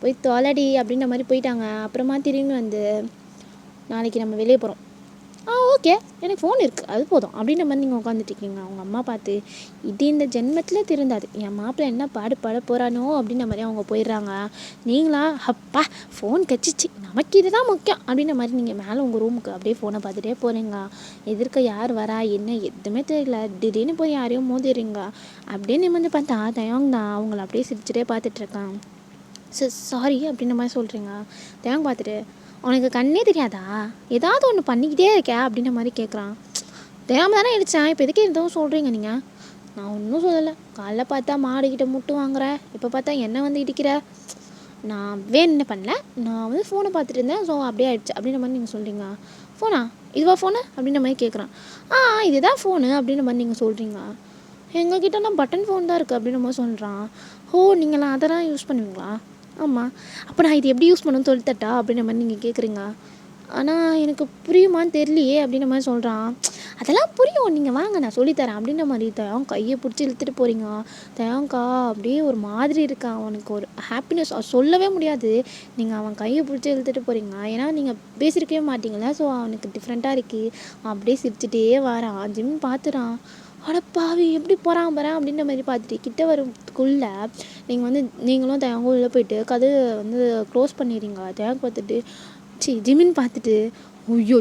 போய் தொலைடி அப்படின்ற மாதிரி போயிட்டாங்க. அப்புறமா திரும்பி வந்து நாளைக்கு நம்ம வெளியே போகிறோம். ஓகே எனக்கு ஃபோன் இருக்குது அது போதும் அப்படின்ற மாதிரி நீங்கள் உட்காந்துட்ருக்கீங்க. அவங்க அம்மா பார்த்து இது இந்த ஜென்மத்தில் திருந்தாது, என் மாப்பிள்ளை என்ன பாட போகிறானோ அப்படின்ற மாதிரி அவங்க போயிடுறாங்க. நீங்களா அப்பா ஃபோன் கச்சிச்சு, நமக்கு இதுதான் முக்கியம் அப்படின்ற மாதிரி நீங்கள் மேலே உங்கள் ரூமுக்கு அப்படியே ஃபோனை பார்த்துட்டே போகிறீங்க. எதிர்க்க யார் வரா என்ன எதுவுமே தெரியல, திடீர்னு போய் யாரையும் மோதிடுறீங்க. அப்படியே நிமிர்ந்து பார்த்தா தயங்க தான் அவங்கள அப்படியே சிரிச்சுட்டே பார்த்துட்ருக்கான். சாரி அப்படின்ற மாதிரி சொல்கிறீங்க. தயங்க பார்த்துட்டு உனக்கு கண்ணே தெரியாதா, ஏதாவது ஒன்று பண்ணிக்கிட்டே இருக்கே அப்படின்ற மாதிரி கேட்குறான். தெரியாமல் தானே அடித்தேன், இப்போ எதுக்கே எதுவும் சொல்கிறீங்க நீங்கள்? நான் ஒன்றும் சொல்லலை, காலைல பார்த்தா மாடுகிட்ட முட்டு வாங்குற, இப்போ பார்த்தா என்ன வந்து இடிக்கிற. நான் வேணுன்னு பண்ணல, நான் வந்து ஃபோனை பார்த்துட்டு இருந்தேன், ஸோ அப்படியே ஆயிடுச்சு அப்படின்ற மாதிரி நீங்கள் சொல்கிறீங்க. ஃபோனா இதுவா ஃபோனு அப்படின்ற மாதிரி கேட்குறான். இதுதான் ஃபோனு அப்படின்ற மாதிரி நீங்கள் சொல்கிறீங்க. எங்ககிட்டலாம் பட்டன் ஃபோன் தான் இருக்குது அப்படின்ற மாதிரி சொல்கிறான். நீங்களாம் அதெல்லாம் யூஸ் பண்ணுவீங்களா? ஆமாம். அப்போ நான் இது எப்படி யூஸ் பண்ணணும்னு சொல்லித்தட்டா அப்படின்ற மாதிரி நீங்கள் கேட்குறீங்க. ஆனால் எனக்கு புரியுமான்னு தெரியலையே அப்படின்ற மாதிரி சொல்கிறான். அதெல்லாம் புரியும், நீங்கள் வாங்க நான் சொல்லித்தரேன் அப்படின்ற மாதிரி தயம் கையை பிடிச்சி இழுத்துட்டு போகிறீங்க. தயங்கா அப்படியே ஒரு மாதிரி இருக்கான், அவனுக்கு ஒரு ஹாப்பினஸ் சொல்லவே முடியாது. நீங்கள் அவன் கையை பிடிச்சி இழுத்துட்டு போகிறீங்க, ஏன்னா நீங்கள் பேசியிருக்கவே மாட்டீங்களா, ஸோ அவனுக்கு டிஃப்ரெண்ட்டாக இருக்குது. அப்படியே சிரிச்சுட்டே வரான். ஜிம் பார்த்துறான். அடப்பாவி எப்படி போகிறான் பாறேன் அப்படின்ற மாதிரி பார்த்துட்டு கிட்ட வரக்குள்ளே நீங்கள் வந்து நீங்களும் தயங்கும் உள்ளே போயிட்டு கதவு வந்து க்ளோஸ் பண்ணிடுறீங்க. தயங்க பார்த்துட்டு ஜிமின்னு பார்த்துட்டு ஐயோ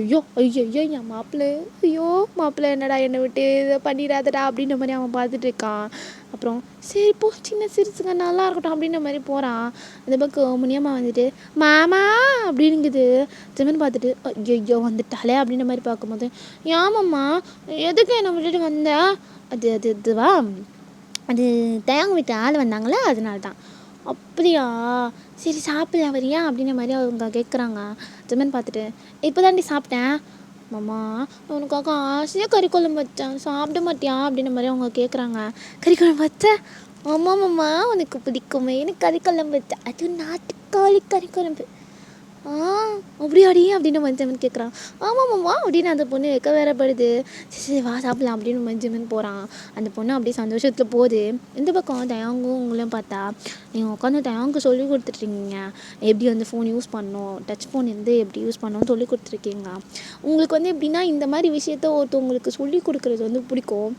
என் மாப்பிள்ளை, ஐயோ மாப்பிள்ளை என்னடா என்னை விட்டு இதை பண்ணிடாதடா அப்படின்ற மாதிரி அவன் பார்த்துட்டு இருக்கான். அப்புறம் சரி போ சின்ன சிரிச்சுங்க நல்லா இருக்கட்டும் அப்படின்ற மாதிரி போகிறான். அந்த பக்கம் முனியம்மா வந்துட்டு மாமா அப்படிங்குது. ஜிமின்னு பார்த்துட்டு ஐயோ வந்துட்டாலே அப்படின்ற மாதிரி பார்க்கும்போது ஏமாம்மா எதுக்கு என்னை விட்டுட்டு வந்த, அதுவா அது தயங்க விட்டு ஆள் வந்தாங்களே அதனால தான். அப்படியா சரி சாப்பிட வரியா அப்படின்ற மாதிரி அவங்க கேட்குறாங்க. ஜிமின் பார்த்துட்டு இப்போ தாண்டி சாப்பிட்டேன் மாமா, உனக்காக ஆசையாக கறி குழம்பு வச்சேன் சாப்பிட மாட்டியா அப்படின்ற மாதிரி அவங்க கேட்குறாங்க. கறி குழம்பு வச்சேன்? ஆமாம் மாமா உனக்கு பிடிக்குமே எனக்கு கறி குழம்பு வச்சேன், அது நாட்டுக்காளி கறி குழம்பு. அப்படியாடி அப்படின்னு மஞ்சமன் கேட்குறான். ஆமாம்மாம்மா அப்படின்னு அந்த பொண்ணு வைக்க வேறப்படுது. சரி வா சாப்பிடலாம் அப்படின்னு மஞ்சமன் போகிறான். அந்த பொண்ணு அப்படியே சந்தோஷத்தில் போகுது. இந்த பக்கம் தயாங்கும் உங்களையும் பார்த்தா நீங்கள் உட்காந்து தயாங்கு சொல்லி கொடுத்துட்ருக்கீங்க எப்படி வந்து ஃபோன் யூஸ் பண்ணணும், டச் ஃபோன் இருந்து எப்படி யூஸ் பண்ணணும்னு சொல்லி கொடுத்துருக்கீங்க. உங்களுக்கு வந்து எப்படின்னா இந்த மாதிரி விஷயத்த ஒருத்தவங்களுக்கு சொல்லி கொடுக்குறது வந்து பிடிக்கும்.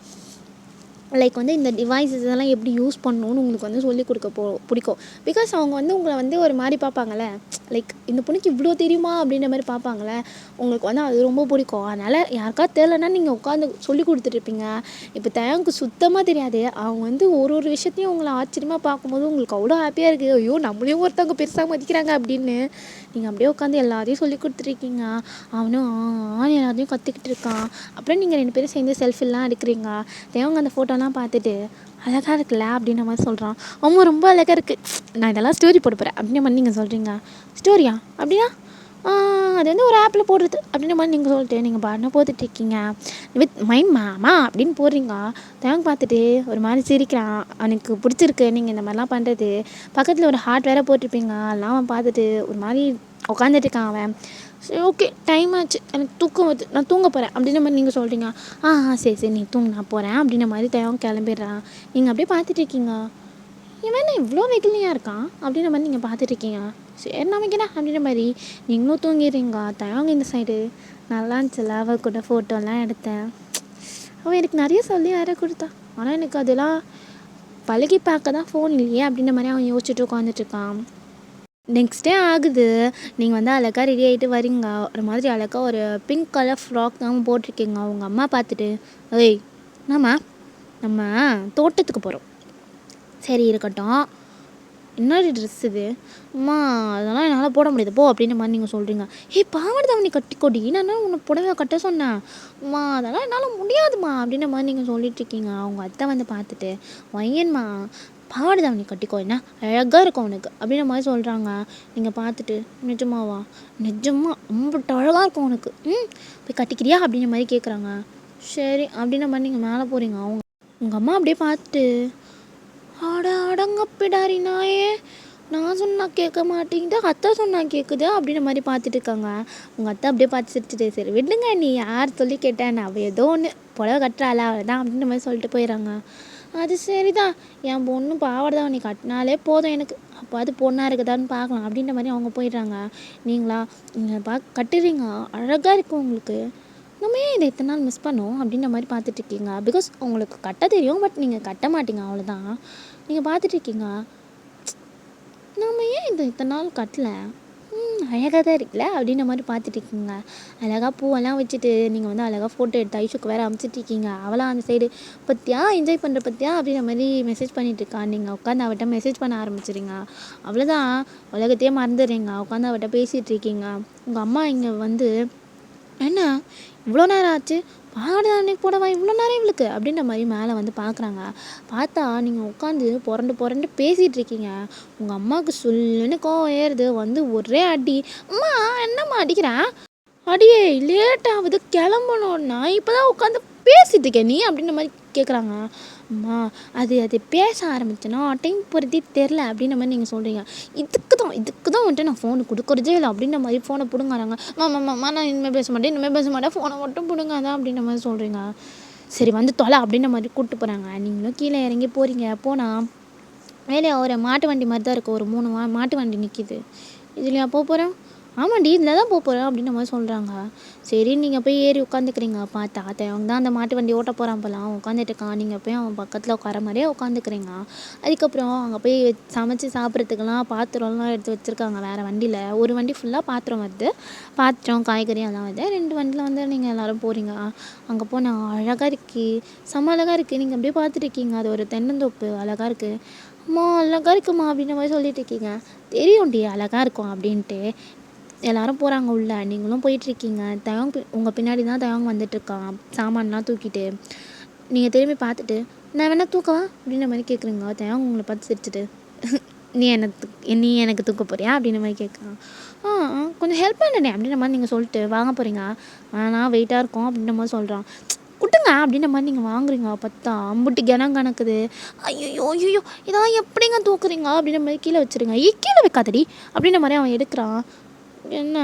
லைக் வந்து இந்த டிவைஸஸ் எல்லாம் எப்படி யூஸ் பண்ணணும்னு உங்களுக்கு வந்து சொல்லிக் கொடுக்க பிடிக்கும். பிகாஸ் அவங்க வந்து உங்களை வந்து ஒரு மாதிரி பார்ப்பாங்கள்ல, லைக் இந்த பொண்ணுக்கு இவ்வளோ தெரியுமா அப்படின்ற மாதிரி பார்ப்பாங்களே, உங்களுக்கு வந்து அது ரொம்ப பிடிக்கும். அதனால் யாருக்காவது தெரியலன்னா நீங்கள் உட்காந்து சொல்லி கொடுத்துட்ருப்பீங்க. இப்போ தயவுக்கு சுத்தமாக தெரியாது, அவங்க வந்து ஒரு விஷயத்தையும் உங்களை ஆச்சரியமாக பார்க்கும்போது உங்களுக்கு அவ்வளோ ஹாப்பியாக இருக்குது. ஐயோ நம்மளையும் ஒருத்தவங்க பெருசாக மதிக்கிறாங்க அப்படின்னு நீங்கள் அப்படியே உட்காந்து எல்லாத்தையும் சொல்லி கொடுத்துட்ருக்கீங்க. அவனும் எல்லாத்தையும் கற்றுக்கிட்டு இருக்கான். அப்புறம் நீங்கள் 2 பேரும் சேர்ந்து செல்ஃபிலாம் எடுக்கிறீங்க. தேவங்க அந்த ஃபோட்டோலாம் பார்த்துட்டு அழகாக இருக்குல்ல அப்படின்ற மாதிரி சொல்கிறான். அவங்க ரொம்ப அழகாக இருக்குது, நான் இதெல்லாம் ஸ்டோரி போட்டு போகிறேன் அப்படின்ற மாதிரி நீங்கள் சொல்கிறீங்க. ஸ்டோரியா அப்படின்னா அது வந்து ஒரு ஆப்பில் போடுறது அப்படின்ற மாதிரி நீங்கள் சொல்லிட்டு நீங்கள் பாருன்னு போட்டுட்ருக்கீங்க. வித் மை மாமா அப்படின்னு போடுறீங்க. தேவங்க பார்த்துட்டு ஒரு மாதிரி சிரிக்கிறான். அவனுக்கு பிடிச்சிருக்கு நீங்கள் இந்த மாதிரிலாம் பண்ணுறது. பக்கத்தில் ஒரு ஹார்ட் வேறு போட்டிருப்பீங்க. அதெல்லாம் அவன் பார்த்துட்டு ஒரு மாதிரி உட்காந்துட்டு இருக்கான் அவன். சரி ஓகே டைம் ஆச்சு எனக்கு தூக்கம் வருது நான் தூங்க போகிறேன் அப்படின்ற மாதிரி நீங்கள் சொல்கிறீங்க. சரி நீ தூங்க நான் போகிறேன் அப்படின்ற மாதிரி தேவங்க கிளம்பிடுறான். நீங்கள் அப்படியே பார்த்துட்ருக்கீங்க. இவன் இவ்வளோ வெகுலியாக இருக்கான் அப்படின்ற மாதிரி நீங்கள் பார்த்துட்ருக்கீங்க. சரி நமக்குண்ணா அப்படின்ற மாதிரி நீங்களும் தூங்கிடுறீங்க. தயவங்க இந்த சைடு நல்லா இருந்துச்சுல, அவள் கூட ஃபோட்டோலாம் எடுத்தேன். அவன் எனக்கு நிறைய சொல்லி வேற கொடுத்தான். ஆனால் எனக்கு அதெல்லாம் பழகி பார்க்க தான் ஃபோன் இல்லையே அப்படின்ற மாதிரி அவன் யோசிச்சுட்டு உட்காந்துட்ருக்கான். நெக்ஸ்ட் டே ஆகுது. நீங்கள் வந்து அழகாக ரெடி ஆகிட்டு வரீங்க. ஒரு மாதிரி அழகாக ஒரு பிங்க் கலர் ஃப்ராக் தான் போட்டிருக்கீங்க. அவங்க அம்மா பார்த்துட்டு ஏய் நம்ம தோட்டத்துக்கு போகிறோம். சரி இருக்கட்டும், என்னடி ட்ரெஸ் இது அம்மா, அதெல்லாம் என்னால் போட முடியாது போ அப்படின்ற மாதிரி நீங்கள் சொல்கிறீங்க. பாவாடை தாவணி கட்டிக்கொடி, நான் உன்னை புடவை கட்ட சொன்னேன் அம்மா, அதெல்லாம் என்னால் முடியாதுமா அப்படின்ற மாதிரி நீங்கள் சொல்லிட்டுருக்கீங்க. அவங்க அத்தை வந்து பார்த்துட்டு வையன்மா பாவாடை தாவணி கட்டிக்கோ, என்ன அழகாக இருக்கும் உனக்கு அப்படின்ற மாதிரி சொல்கிறாங்க. நீங்கள் பார்த்துட்டு நிஜமாவா, நிஜமா அம்புட்டு அழகாக இருக்கும் உனக்கு, போய் கட்டிக்கிறியா அப்படின்ற மாதிரி கேட்குறாங்க. சரி அப்படின்ற மாதிரி நீங்கள் மேலே போகிறீங்க. உங்கள் அம்மா அப்படியே பார்த்துட்டு, அடங்கப்பிடாரி நாயே, நான் சொன்னால் கேட்க மாட்டேங்குது, அத்தை சொன்னால் கேட்குது அப்படின்ற மாதிரி பார்த்துட்டு இருக்காங்க. உங்கள் அத்தை அப்படியே பார்த்து சிரிச்சுட்டு, சரி விடுங்க, நீ யார் சொல்லி கேட்டேன், அவள் ஏதோ ஒன்று புடவை கட்டுறாளா அவள்தான் அப்படின்ற மாதிரி சொல்லிட்டு போயிடறாங்க. அது சரிதான், என் பொண்ணு பாவாடை தான் நீ கட்டினாலே போதும் எனக்கு, அப்போ அது பொண்ணாக இருக்குதான்னு பார்க்கலாம் அப்படின்ற மாதிரி அவங்க போயிடுறாங்க. நீங்களா நீங்கள் கட்டுறீங்க, அழகாக இருக்கும் உங்களுக்கு, நம்ம ஏன் இதை இத்தனை நாள் மிஸ் பண்ணோம் அப்படின்ற மாதிரி பார்த்துட்ருக்கீங்க. பிகாஸ் உங்களுக்கு கட்ட தெரியும், பட் நீங்கள் கட்ட மாட்டீங்க, அவ்வளோதான். நீங்கள் பார்த்துட்ருக்கீங்க, நம்ம ஏன் இத்தனை நாள் கட்டலை, அழகாக தான் இருக்குல்ல அப்படின்ற மாதிரி பார்த்துட்ருக்கீங்க. அழகாக பூவெல்லாம் வச்சுட்டு நீங்கள் வந்து அழகாக ஃபோட்டோ எடுத்து ஐஷுக்கு வேறு அமுச்சிட்ருக்கீங்க. அவளாம் அந்த சைடு பற்றியா என்ஜாய் பண்ணுற பற்றியா அப்படின்ற மாதிரி மெசேஜ் பண்ணிகிட்ருக்கா. நீங்கள் உட்காந்து அவட்ட மெசேஜ் பண்ண ஆரம்பிச்சிடுங்க. அவ்வளோதான், உலகத்தையே மறந்துடுறீங்க. உட்காந்து அவட்ட பேசிகிட்ருக்கீங்க. உங்கள் அம்மா இங்கே வந்து, என்ன இவ்வளோ நேரம் ஆச்சு, பாவாடை அன்னைக்கு போடவா இவ்வளோ நேரம் இவளுக்கு அப்படின்ற மாதிரி மேலே வந்து பார்க்குறாங்க. பார்த்தா நீங்கள் உட்காந்து புரண்டு பேசிகிட்ருக்கீங்க. உங்கள் அம்மாவுக்கு சொல்லுன்னு கோவம் ஏறுது. வந்து ஒரே அடி. அம்மா என்னம்மா அடிக்கிறேன், அடியே லேட் ஆகுது கிளம்பணும், நான் இப்போ தான் உட்காந்து பேசிகிட்டு இருக்கேன் நீ அப்படின்ற மாதிரி கேட்குறாங்க. அம்மா அது பேச ஆரம்பிச்சேன்னா டைம் போகிறதே தெரில அப்படின்ற மாதிரி நீங்கள் சொல்கிறீங்க. இதுக்கு தான் வந்துட்டு நான் ஃபோனு கொடுக்குறதே இல்லை அப்படின்ற மாதிரி ஃபோனை பிடுங்கிறாங்க. மாமா நான் இனிமேல் பேச மாட்டேன், ஃபோனை மட்டும் பிடுங்காத அப்படின்ற மாதிரி சொல்கிறீங்க. சரி வந்து தொலை அப்படின்ற மாதிரி கூப்பிட்டு போகிறாங்க. நீங்களும் கீழே இறங்கி போகிறீங்க. போனால் வேலையை ஒரு மாட்டு வண்டி மாதிரி தான் இருக்குது, ஒரு 3 மாட்டு வண்டி நிற்கிது. இதுலையா போகிறோம், ஆமாண்டி இதில் தான் போகிறோம் அப்படின்ற மாதிரி சொல்கிறாங்க. சரி நீங்கள் போய் ஏறி உட்காந்துக்கிறீங்க. பார்த்தா அவங்க தான் அந்த மாட்டு வண்டி ஓட்ட போகிறான் போலாம், அவன் உட்காந்துட்டுருக்கான். நீங்கள் போய் அவன் பக்கத்தில் உட்கார மாதிரியே உட்காந்துக்கிறீங்க. அதுக்கப்புறம் அங்கே போய் சமைச்சு சாப்பிட்றதுக்கெல்லாம் பாத்திரம்லாம் எடுத்து வச்சுருக்காங்க வேறு வண்டியில். ஒரு வண்டி ஃபுல்லாக பாத்திரம் வருது, பாத்திரம் காய்கறி எல்லாம் வருது. 2 வண்டியில் வந்து நீங்கள் எல்லோரும் போகிறீங்க. அங்கே போனால் அழகாக இருக்குது, செம்ம அழகாக இருக்குது. நீங்கள் அப்படியே பார்த்துருக்கீங்க, அது ஒரு தென்னந்தோப்பு அழகாக இருக்குது. அம்மா அழகாக இருக்குமா அப்படின்ற மாதிரி சொல்லிட்டு இருக்கீங்க. தெரியும்டி அழகாக இருக்கும் அப்படின்ட்டு. எல்லோரும் போகிறாங்க உள்ளே, நீங்களும் போயிட்டுருக்கீங்க. உங்கள் பின்னாடி தான் தயவங்க வந்துட்டுருக்கான் சாமான்லாம் தூக்கிட்டு. நீங்கள் திரும்பி பார்த்துட்டு, நான் வேணா தூக்கவா அப்படின்ற மாதிரி கேட்குறீங்க. தயவங்க உங்களை பார்த்து சிரிச்சுட்டு, நீ எனக்கு தூக்க போறியா அப்படின்ற மாதிரி கேட்குறான். கொஞ்சம் ஹெல்ப் பண்ணனே அப்படின்ற மாதிரி நீங்கள் சொல்லிட்டு வாங்க போகிறீங்க. வேணாம் வெயிட்டாக இருக்கும் அப்படின்ற மாதிரி சொல்கிறான். குட்டுங்க அப்படின்ற மாதிரி நீங்கள் வாங்குறீங்க. பார்த்தா அம்புட்டு கணக்குது. ஐயோ இதெல்லாம் எப்படிங்க தூக்குறீங்க அப்படின்ற மாதிரி கீழே வச்சுருங்க. கீழே வைக்காதடி அப்படின்ற மாதிரி அவன் எடுக்கிறான். என்ன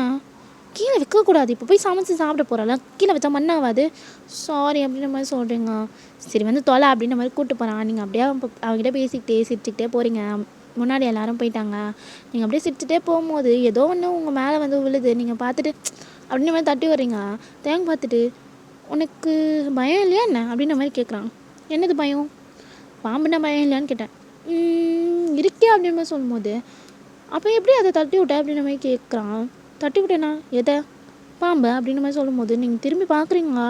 கீழே வைக்கக்கூடாது, இப்போ போய் சமைச்சு சாப்பிட போகிறால, கீழே வச்சா மண்ணாகாது, சாரி அப்படின்ற மாதிரி சொல்கிறீங்க. சரி வந்து தொலை அப்படின்ற மாதிரி கூப்பிட்டு போகிறான். நீங்கள் அப்படியே அவங்ககிட்ட சிரிச்சுக்கிட்டே போகிறீங்க. முன்னாடி எல்லோரும் போயிட்டாங்க. நீங்கள் அப்படியே சிரிச்சுட்டே போகும்போது ஏதோ ஒன்று உங்கள் மேலே வந்து விழுது. நீங்கள் பார்த்துட்டு அப்படின்ற மாதிரி தட்டி வர்றீங்க. பார்த்துட்டு, உனக்கு பயம் இல்லையா என்ன அப்படின்ற மாதிரி கேட்குறான். என்னது பயம், பாம்புன்னா பயம் இல்லையான்னு கேட்டேன். இருக்கே அப்படின்ற மாதிரி சொல்லும்போது, அப்போ எப்படி அதை தட்டி விட்டேன் அப்படின்ற மாதிரி கேட்குறான். தட்டி விட்டேண்ணா எதை, பாம்பு அப்படின்ற மாதிரி சொல்லும்போது நீங்கள் திரும்பி பார்க்குறீங்களா,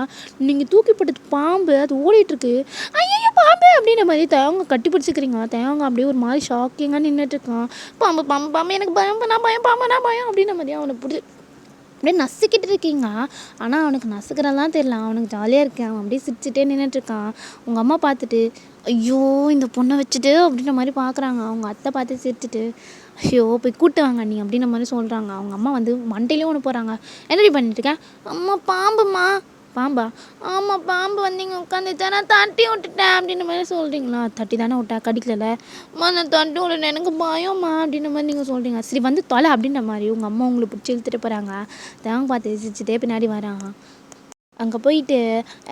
நீங்கள் தூக்கி போட்டது பாம்பு, அது ஓடிட்டுருக்கு. ஐயோ பாம்பு அப்படின்ற மாதிரி தயவங்க கட்டி பிடிச்சிக்கிறீங்க. தயவங்க அப்படியே ஒரு மாதிரி ஷாக்கிங்காக நின்றுட்டுருக்கான். பாம்பு எனக்கு பயம் பயம் அப்படின்ற மாதிரி அவனை பிடிச்சி அப்படியே நசுக்கிட்டு இருக்கீங்க. ஆனால் அவனுக்கு நசுக்கிறலாம் தெரியல, அவனுக்கு ஜாலியாக இருக்கேன். அவன் அப்படியே சிரிச்சுட்டே நின்றுட்டுருக்கான். உங்கள் அம்மா பார்த்துட்டு, ஐயோ இந்த பொண்ணை வச்சுட்டு அப்படின்ற மாதிரி பார்க்குறாங்க. அவங்க அத்தை பார்த்து சிரிச்சுட்டு, ஐயோ போய் கூட்டு வாங்க நீ அப்படின்ற மாதிரி சொல்கிறாங்க. அவங்க அம்மா வந்து மண்டையிலே ஒன்று போகிறாங்க. என்னடி பண்ணிட்டுருக்கேன், அம்மா பாம்புமா, பாம்பா, ஆமாம் பாம்பு வந்து இங்கே உட்காந்துச்சா, நான் தட்டி விட்டுட்டேன் அப்படின்ற மாதிரி சொல்கிறீங்களா. தட்டி தானே விட்டா, கடிக்கல, நான் தட்டி விட்டுட்டேன், எனக்கு பயம்மா அப்படின்ற மாதிரி நீங்கள் சொல்கிறீங்க. சரி வந்து தொலை அப்படின்ற மாதிரி உங்கள் அம்மா உங்களை பிடிச்சி இழுத்துட்டு போகிறாங்க. தேங்க பார்த்து சிரிச்சுட்டே பின்னாடி வராங்க. அங்கே போயிட்டு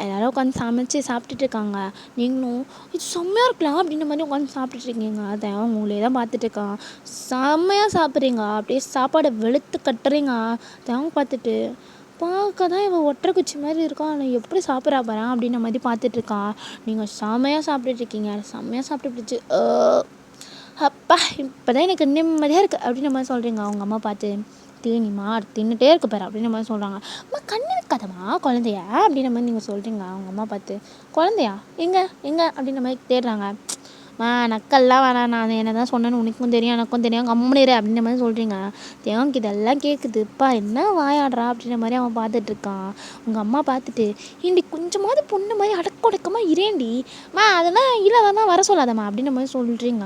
எல்லோரும் உட்காந்து சமைச்சு சாப்பிட்டுட்ருக்காங்க. நீங்களும் இது செம்மையாக இருக்கலாம் அப்படின்ற மாதிரி உட்காந்து சாப்பிட்டுட்ருக்கீங்க. அதை உங்களே தான் பார்த்துட்ருக்கான். செம்மையாக சாப்பிட்றீங்க, அப்படியே சாப்பாடை வெளுத்து கட்டுறீங்க. தேங்க பார்த்துட்டு, பார்க்க தான் இவன் ஒற்றை குச்சி மாதிரி இருக்கான், ஆனால் எப்படி சாப்பிட்றா பாறேன் அப்படின்ற மாதிரி பார்த்துட்ருக்கான். நீங்கள் செம்மையாக சாப்பிட்டுட்ருக்கீங்க. செம்மையாக சாப்பிட்டு பிடிச்சி அப்பா இப்போ தான் எனக்கு நிம்மதியாக இருக்குது அப்படின்ற மாதிரி சொல்கிறீங்க. அவங்க அம்மா பார்த்து, தேனிமா தின்னுட்டே இருக்கு பாரு அப்படின்ற மாதிரி சொல்கிறாங்க. அம்மா கண்ணு வைக்காதம்மா குழந்தைய அப்படின்ற மாதிரி நீங்கள் சொல்கிறீங்க. அவங்க அம்மா பார்த்து, குழந்தையா எங்கே அப்படின்ற மாதிரி தேடுறாங்க. நக்கல்லாம் வேணாம், நான் என்ன தான் சொன்னேன்னு உனக்கும் தெரியும் எனக்கும் தெரியும், கம்முனு இரு அப்படின்ற மாதிரி சொல்கிறீங்க. தேவனுக்கு இதெல்லாம் கேட்குதுப்பா, என்ன வாயாடுறா அப்படின்ற மாதிரி அவன் பார்த்துட்ருக்கான். உங்கள் அம்மா பார்த்துட்டு, ஏண்டி கொஞ்சமாவது பொண்ணு மாதிரி அடக்கொடக்கமாக இரேண்டி, அதெல்லாம் இல்லை தான் வர சொல்லாதம்மா அப்படின்ற மாதிரி சொல்கிறீங்க.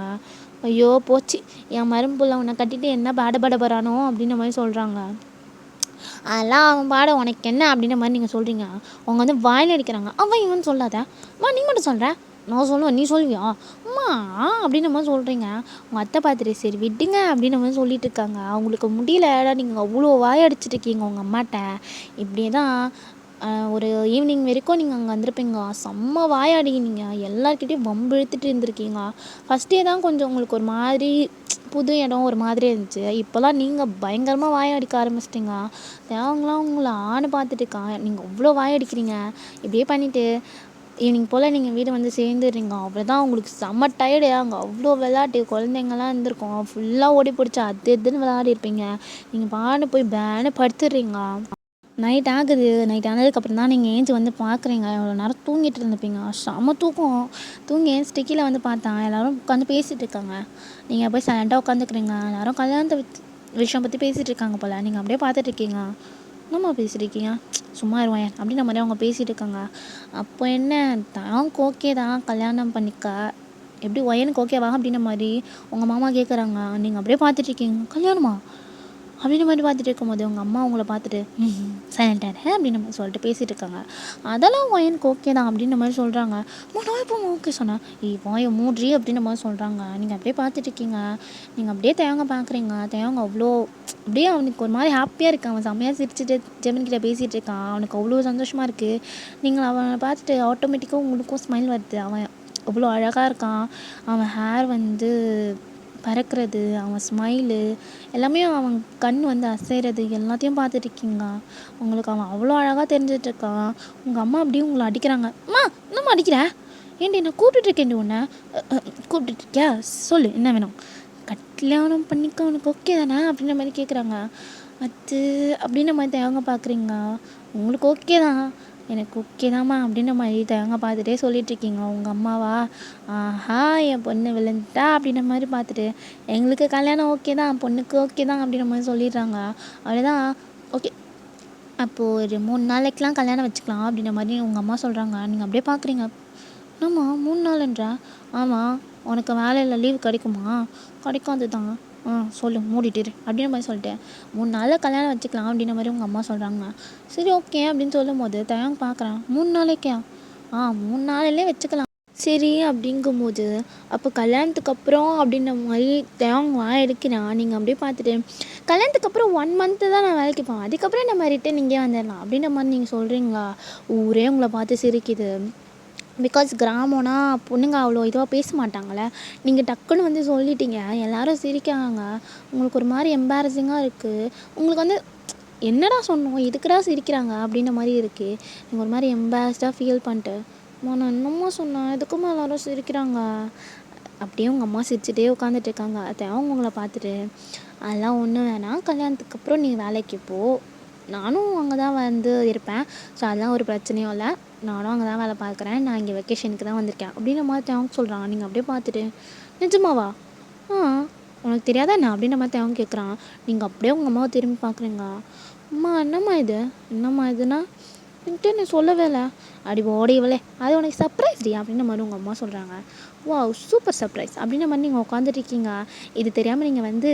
ஐயோ போச்சு, என் மரும்புள்ள உன்னை கட்டிட்டு என்ன பாடப்பட போகிறானோ அப்படின்ற மாதிரி சொல்கிறாங்க. அதெல்லாம் அவன் பாட உனக்கு என்ன அப்படின்ற மாதிரி நீங்கள் சொல்கிறீங்க. அவங்க வந்து வாயில் அடிக்கிறாங்க. அவன் இவன் சொல்லாத, நீ மட்டும் சொல்கிற, நான் சொல்லுவேன் நீ சொல்வியா அம்மா அப்படின்ற மாதிரி சொல்கிறீங்க. உங்கள் அத்தை பார்த்துட்டு சரி விட்டுங்க அப்படின்ற மாதிரி சொல்லிட்டு இருக்காங்க. அவங்களுக்கு முடியல, நீங்கள் அவ்வளோ வாயடிச்சிட்டு இருக்கீங்க உங்கள் அம்மாட்ட. இப்படியே தான் ஒரு ஈவினிங் வரைக்கும் நீங்கள் அங்கே வந்திருப்பீங்க. செம்ம வாயாடினீங்க, எல்லாருக்கிட்டையும் வம்பு இழுத்துட்டு இருந்திருக்கீங்க. ஃபஸ்ட்டே தான் கொஞ்சம் உங்களுக்கு ஒரு மாதிரி புது இடம் ஒரு மாதிரி இருந்துச்சு. இப்போலாம் நீங்கள் பயங்கரமாக வாயடிக்க ஆரம்பிச்சிட்டிங்க. தேவங்களாம் உங்களை பார்த்துட்டு இருக்கான், நீங்கள் அவ்வளோ வாயடிக்கிறீங்க. இப்படியே பண்ணிவிட்டு ஈவினிங் போல் நீங்கள் வீடு வந்து சேர்ந்துடுறீங்க. அவ்வளோதான், உங்களுக்கு செம்ம டயர்டு. அங்கே அவ்வளோ விளையாட்டு குழந்தைங்கள்லாம் இருந்திருக்கோம், ஃபுல்லாக ஓடி பிடிச்சி அது எதுன்னு விளையாடிருப்பீங்க. நீங்கள் பாடு போய் பேனு படுத்துடுறீங்க. நைட் ஆகுது. நைட் ஆனதுக்கப்புறம் தான் நீங்கள் ஏஞ்சி வந்து பார்க்குறீங்க. எவ்வளோ நேரம் தூங்கிட்டு இருந்துப்பீங்க, செம்ம தூக்கம். தூங்கி ஏஞ்சிட்டு கீழே வந்து பார்த்தா எல்லோரும் உட்காந்து பேசிகிட்டு இருக்காங்க. நீங்கள் போய் சைலண்ட்டாக உட்காந்துக்கிறீங்க. எல்லோரும் கல்யாணத்தை விஷயம் பற்றி பேசிகிட்டு இருக்காங்க போல். நீங்கள் அப்படியே பார்த்துட்ருக்கீங்க. என்னம்மா பேசிகிட்ருக்கீங்க, சும்மா இருவாயன் அப்படின்ற மாதிரி அவங்க பேசிகிட்டு இருக்காங்க. அப்போ என்ன, தாங்க ஓகே தான் கல்யாணம் பண்ணிக்க, எப்படி ஒயனுக்கு ஓகேவா அப்படின்ற மாதிரி உங்கள் மாமா கேட்குறாங்க. நீங்கள் அப்படியே பார்த்துட்ருக்கீங்க. கல்யாணமா அப்படின்ற மாதிரி பார்த்துட்டு இருக்கும்போது உங்கள் அம்மா அவங்கள பார்த்துட்டு சைலண்டாக அப்படின்ற மாதிரி சொல்லிட்டு பேசிகிட்டு இருக்காங்க. அதெல்லாம் எனக்கு ஓகே தான் அப்படின்ற மாதிரி சொல்கிறாங்க. நான் இப்போ ஓகே சொன்னேன், வாயை மூட்ரி அப்படின்ற மாதிரி சொல்கிறாங்க. நீங்கள் அப்படியே பார்த்துட்டு இருக்கீங்க. நீங்கள் அப்படியே தேவங்க பார்க்குறீங்க. தேவங்க அவ்வளோ அப்படியே அவனுக்கு ஒரு மாதிரி ஹாப்பியாக இருக்கான். அவன் செம்மையாக சிரிச்சுட்டு ஜெமின்கிட்ட பேசிகிட்டு இருக்கான். அவனுக்கு அவ்வளோ சந்தோஷமாக இருக்குது. நீங்கள் அவனை பார்த்துட்டு ஆட்டோமேட்டிக்காக உங்களுக்கும் ஸ்மைல் வருது. அவன் அவ்வளோ அழகாக இருக்கான். அவன் ஹேர் வந்து பறக்கிறது, அவன் ஸ்மைலு எல்லாமே, அவன் கண் வந்து அசைகிறது எல்லாத்தையும் பார்த்துட்ருக்கீங்க. உங்களுக்கு அவன் அவ்வளோ அழகாக தெரிஞ்சிட்ருக்கான். உங்கள் அம்மா அப்படியே உங்களை அடிக்கிறாங்க. என்னம்மா அடிக்கிற, ஏன்டி நான் கூப்பிட்டுட்ருக்கேன்டி உன்னை, கூப்பிட்டுட்ருக்கியா சொல்லு என்ன வேணும், கல்யாணம் பண்ணிக்க உனக்கு ஓகே தானே அப்படின்ற மாதிரி கேட்குறாங்க. அது அப்படின்ற மாதிரி தேவங்க பார்க்குறீங்க. உங்களுக்கு ஓகே தான், எனக்கு ஓகே தாம்மா அப்படின்ற மாதிரி தேவங்க பார்த்துட்டே சொல்லிகிட்ருக்கீங்க. உங்கள் அம்மாவா, ஆஹா என் பொண்ணு விழுந்துட்டா அப்படின்ற மாதிரி பார்த்துட்டு, எங்களுக்கு கல்யாணம் ஓகே தான், பொண்ணுக்கு ஓகே தான் அப்படின்ற மாதிரி சொல்லிடுறாங்க. அவ்வளோதான், ஓகே அப்போது ஒரு 3 நாளைக்கெலாம் கல்யாணம் வச்சுக்கலாம் அப்படின்ற மாதிரி உங்கள் அம்மா சொல்கிறாங்க. நீங்கள் அப்படியே பார்க்குறீங்க. என்னம்மா 3 நாளுன்றா, ஆமாம் உனக்கு வேலையில் லீவ் கிடைக்குமா, கிடைக்காது தான், சொல்லு மூடிட்டு அப்படின்ற மாதிரி சொல்லிட்டு 3 நாளில் கல்யாணம் வச்சுக்கலாம் அப்படின்ற மாதிரி உங்கள் அம்மா சொல்கிறாங்க. சரி ஓகே அப்படின்னு சொல்லும் போது தயங்க பார்க்குறேன். 3 நாளைக்கா, 3 நாளிலே வச்சுக்கலாம் சரி அப்படிங்கும்போது, அப்போ கல்யாணத்துக்கு அப்புறம் அப்படின்ற மாதிரி தேவங்க எடுக்கிறான். நீங்கள் அப்படியே பார்த்துட்டு கல்யாணத்துக்கு அப்புறம் 1 மந்த்து தான் நான் வேலைக்கு போவேன், அதுக்கப்புறம் நம்ம ரிட்டன் இங்கே வந்துடலாம் அப்படின்ற மாதிரி நீங்கள் சொல்கிறீங்களா. ஊரே உங்களை பார்த்து சிரிக்குது. பிகாஸ் கிராமம்னா பொண்ணுங்க அவ்வளோ இதுவாக பேச மாட்டாங்கள்ல. நீங்கள் டக்குன்னு வந்து சொல்லிட்டீங்க, எல்லோரும் சிரிக்காங்க. உங்களுக்கு ஒரு மாதிரி எம்பாரசிங்காக இருக்குது. உங்களுக்கு வந்து என்னடா சொன்னோம், எதுக்குடா சிரிக்கிறாங்க அப்படின்ற மாதிரி இருக்குது. நீங்கள் ஒரு மாதிரி எம்பாரஸ்டாக ஃபீல் பண்ணிட்டு, நான் என்னம்மா சொன்னேன், எதுக்குமா எல்லோரும் சிரிக்கிறாங்க அப்படியே உங்கள் அம்மா சிரிச்சுட்டே உட்காந்துட்டு இருக்காங்க. அதை அவங்க உங்களை பார்த்துட்டு, அதெல்லாம் ஒன்றும் வேணாம், கல்யாணத்துக்கு அப்புறம் நீ வேலைக்கு போ, நானும் அங்கே தான் வந்து இருப்பேன், ஸோ அதெல்லாம் ஒரு பிரச்சனையும் இல்லை, நானும் அங்கே தான் வேலை பார்க்குறேன், நான் இங்கே வெக்கேஷனுக்கு தான் வந்திருக்கேன் அப்படின்ற மாதிரி அவங்க சொல்கிறாங்க. நீங்கள் அப்படியே பார்த்துட்டு, நிஜமாவா, உனக்கு தெரியாதா என்ன அப்படின்ற மாதிரி அவங்க கேட்குறான். நீங்கள் அப்படியே உங்கள் அம்மாவை திரும்பி பார்க்குறீங்க. அம்மா என்னம்மா இது, என்னம்மா இதுன்னா என்கிட்ட நீ சொல்லவே இல்லை, அப்படி ஓடியவளே அது உனக்கு சர்ப்ரைஸ் டி அப்படின்ற மாதிரி உங்கள் அம்மா சொல்கிறாங்க. வாவ் சூப்பர் சர்ப்ரைஸ் அப்படின்ற மாதிரி நீங்கள் உட்காந்துட்ருக்கீங்க. இது தெரியாமல் நீங்கள் வந்து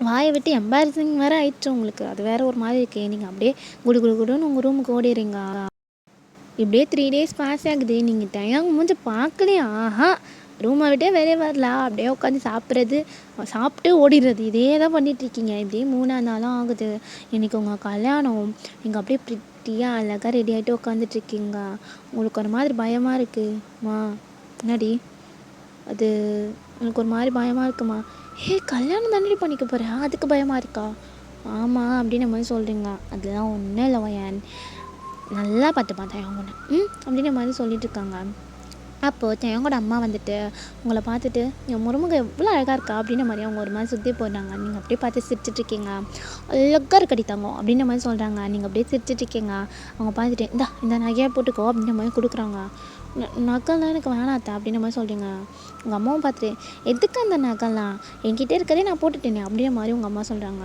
வாயை விட்டு எம்பாரசிங் வேறு ஆயிடுச்சு உங்களுக்கு. அது வேறு ஒரு மாதிரி இருக்கே. நீங்கள் அப்படியே குடு குடு குடுன்னு உங்கள் ரூமுக்கு ஓடிடுறீங்க. இப்படியே 3 days பாஸ் ஆகுது. நீங்கள் டைம் மூஞ்சி பார்க்கலையே, ரூமை விட்டே வெளியே வரல, அப்படியே உட்காந்து சாப்பிட்றது, சாப்பிட்டு ஓடிடுறது, இதே தான் பண்ணிகிட்ருக்கீங்க. இப்படியே 3ஆவது நாளும் ஆகுது. இன்றைக்கி உங்கள் கல்யாணம். நீங்கள் அப்படியே ப்ரிட்டியாக அழகாக ரெடி ஆகிட்டு உட்காந்துட்ருக்கீங்க. உங்களுக்கு ஒரு மாதிரி பயமாக இருக்குமா, என்னடி அது உங்களுக்கு ஒரு மாதிரி பயமாக இருக்குமா, கல்யாணம் தானே பண்ணிக்க போகிறேன் அதுக்கு பயமாக இருக்கா, ஆமாம் அப்படின்ற மாதிரி சொல்கிறீங்க. அதெல்லாம் ஒன்றும் இல்லை வயன், நல்லா பார்த்துப்பான் தயங்கொன்னு அப்படின்ற மாதிரி சொல்லிட்டு இருக்காங்க. அப்போது தயங்கோட அம்மா வந்துட்டு உங்களை பார்த்துட்டு, என் முருமுக எவ்வளோ அழகாக இருக்கா அப்படின்ற மாதிரி அவங்க ஒரு மாதிரி சுற்றி போடுறாங்க. நீங்கள் அப்படியே பார்த்து சிரிச்சிட்ருக்கீங்க. அழகாக இருக்கடி தங்கம் அப்படின்ற மாதிரி சொல்கிறாங்க. நீங்கள் அப்படியே சிரிச்சிட்ருக்கீங்க. அவங்க பார்த்துட்டு இந்த நகையாக போட்டுக்கோ அப்படின்ற மாதிரி கொடுக்குறாங்க. நகைலாம் எனக்கு வேணாம் அத்தை அப்படின்ற மாதிரி சொல்கிறீங்க. உங்கள் அம்மாவும் பார்த்துட்டு எதுக்கு அந்த நகைலாம் என்கிட்ட இருக்கதே நான் போட்டுட்டேனே அப்படின்ற மாதிரி உங்கள் அம்மா சொல்கிறாங்க.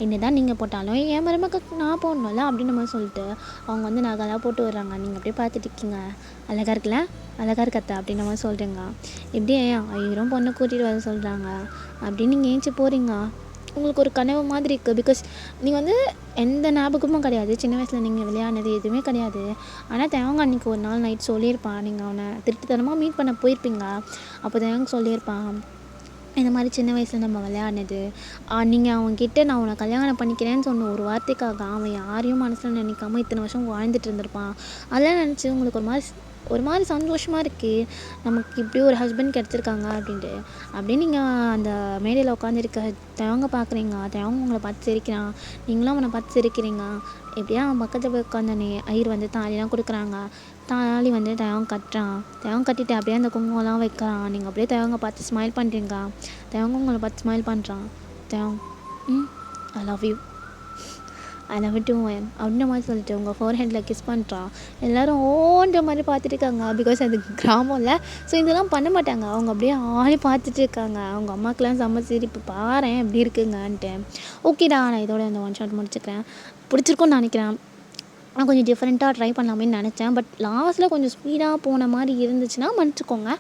என்ன தான் நீங்கள் போட்டாலும் என் மருமகளுக்கு நான் போடணும்ல அப்படின்ற மாதிரி சொல்லிட்டு அவங்க வந்து நகைலாம் போட்டு வர்றாங்க. நீங்கள் அப்படியே பார்த்துட்டு இருக்கீங்க. அழகாக இருக்குல்ல, அழகாக இருக்கத்த அப்படின்ற மாதிரி சொல்கிறீங்க. இப்படியே 1000 பொண்ணை கூட்டிகிட்டு வர சொல்கிறாங்க அப்படின்னு நீங்கள் ஏஞ்சி போகிறீங்க. உங்களுக்கு ஒரு கனவு மாதிரி இருக்குது. பிகாஸ் நீங்கள் வந்து எந்த ஞாபகமும் கிடையாது. சின்ன வயசில் நீங்கள் விளையாடினது எதுவுமே கிடையாது. ஆனால் தேவங்க அன்றைக்கி ஒரு நாள் நைட் சொல்லியிருப்பான். நீங்கள் அவனை திருட்டுத்தனமாக மீட் பண்ண போயிருப்பீங்க. அப்போ தேவங்க சொல்லியிருப்பான், இந்த மாதிரி சின்ன வயசில் நம்ம விளையாடினது. நீங்கள் அவன்கிட்ட நான் உன்னை கல்யாணம் பண்ணிக்கிறேன்னு சொன்ன ஒரு வார்த்தைக்காக அவன் யாரையும் மனசில் நினைக்காம இத்தனை வருஷம் வாழ்ந்துட்டு இருந்திருப்பான். அதெல்லாம் நினச்சி உங்களுக்கு ஒரு மாதிரி சந்தோஷமாக இருக்குது. நமக்கு இப்படி ஒரு ஹஸ்பண்ட் கிடச்சிருக்காங்க அப்படின்ட்டு. அப்படியே நீங்கள் அந்த மேடையில் உட்காந்துருக்க தேவங்க பார்க்குறீங்க. தேவங்க உங்களை பார்த்து சிரிக்கிறான். நீங்களும் அவனை பார்த்து சிரிக்கிறீங்க. எப்படியா அவன் பக்கத்தில் போய் உட்காந்தோன்னே ஐயர் வந்து தாலிலாம் கொடுக்குறாங்க. தாலி வந்து தேவங்க கட்டுறான். தேவங்க கட்டிட்டு அப்படியே அந்த குங்குமம்லாம் வைக்கிறான். நீங்கள் அப்படியே தேவங்க பார்த்து ஸ்மைல் பண்ணுறீங்க. தேவங்க உங்களை பார்த்து ஸ்மைல் பண்ணுறான். தேவங்க I love you, I love you அப்படின்ற மாதிரி சொல்லிட்டு உங்கள் ஃபோர்ஹெட்டில் கிஸ் பண்ணுறான். எல்லோரும் ஓன்ற மாதிரி பார்த்துட்டு இருக்காங்க. பிகாஸ் அது கிராமம்ல. ஸோ இதெல்லாம் பண்ண மாட்டாங்க. அவங்க அப்படியே ஆளி பார்த்துட்டு இருக்காங்க. அவங்க அம்மாக்கெலாம் செம்ம சிரிப்பு, பாரேன் எப்படி இருக்குங்கன்ட்டு. ஓகேடா, நான் இதோட இந்த ஒன் ஷாட் முடிச்சுக்கிறேன். பிடிச்சிருக்குன்னு நினைக்கிறேன். நான் கொஞ்சம் டிஃப்ரெண்ட்டாக ட்ரை பண்ணலாமேன்னு நினச்சேன். பட் லாஸ்ட்டில் கொஞ்சம் ஸ்பீடாக போன மாதிரி இருந்துச்சுன்னா மன்னிச்சுக்கோங்க.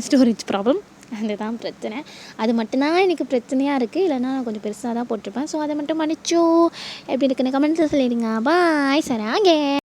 ஸ்டோரேஜ் ப்ராப்ளம், அதுதான் பிரச்சனை. அது மட்டும்தான் எனக்கு பிரச்சனையாக இருக்குது. இல்லைனா நான் கொஞ்சம் பெருசாக தான் போட்டிருப்பேன். ஸோ அதை மட்டும் மன்னிச்சோ எப்படி இருக்குன்னு கமெண்ட்ஸில் சொல்லிடுங்க. பாய், சராங்கே.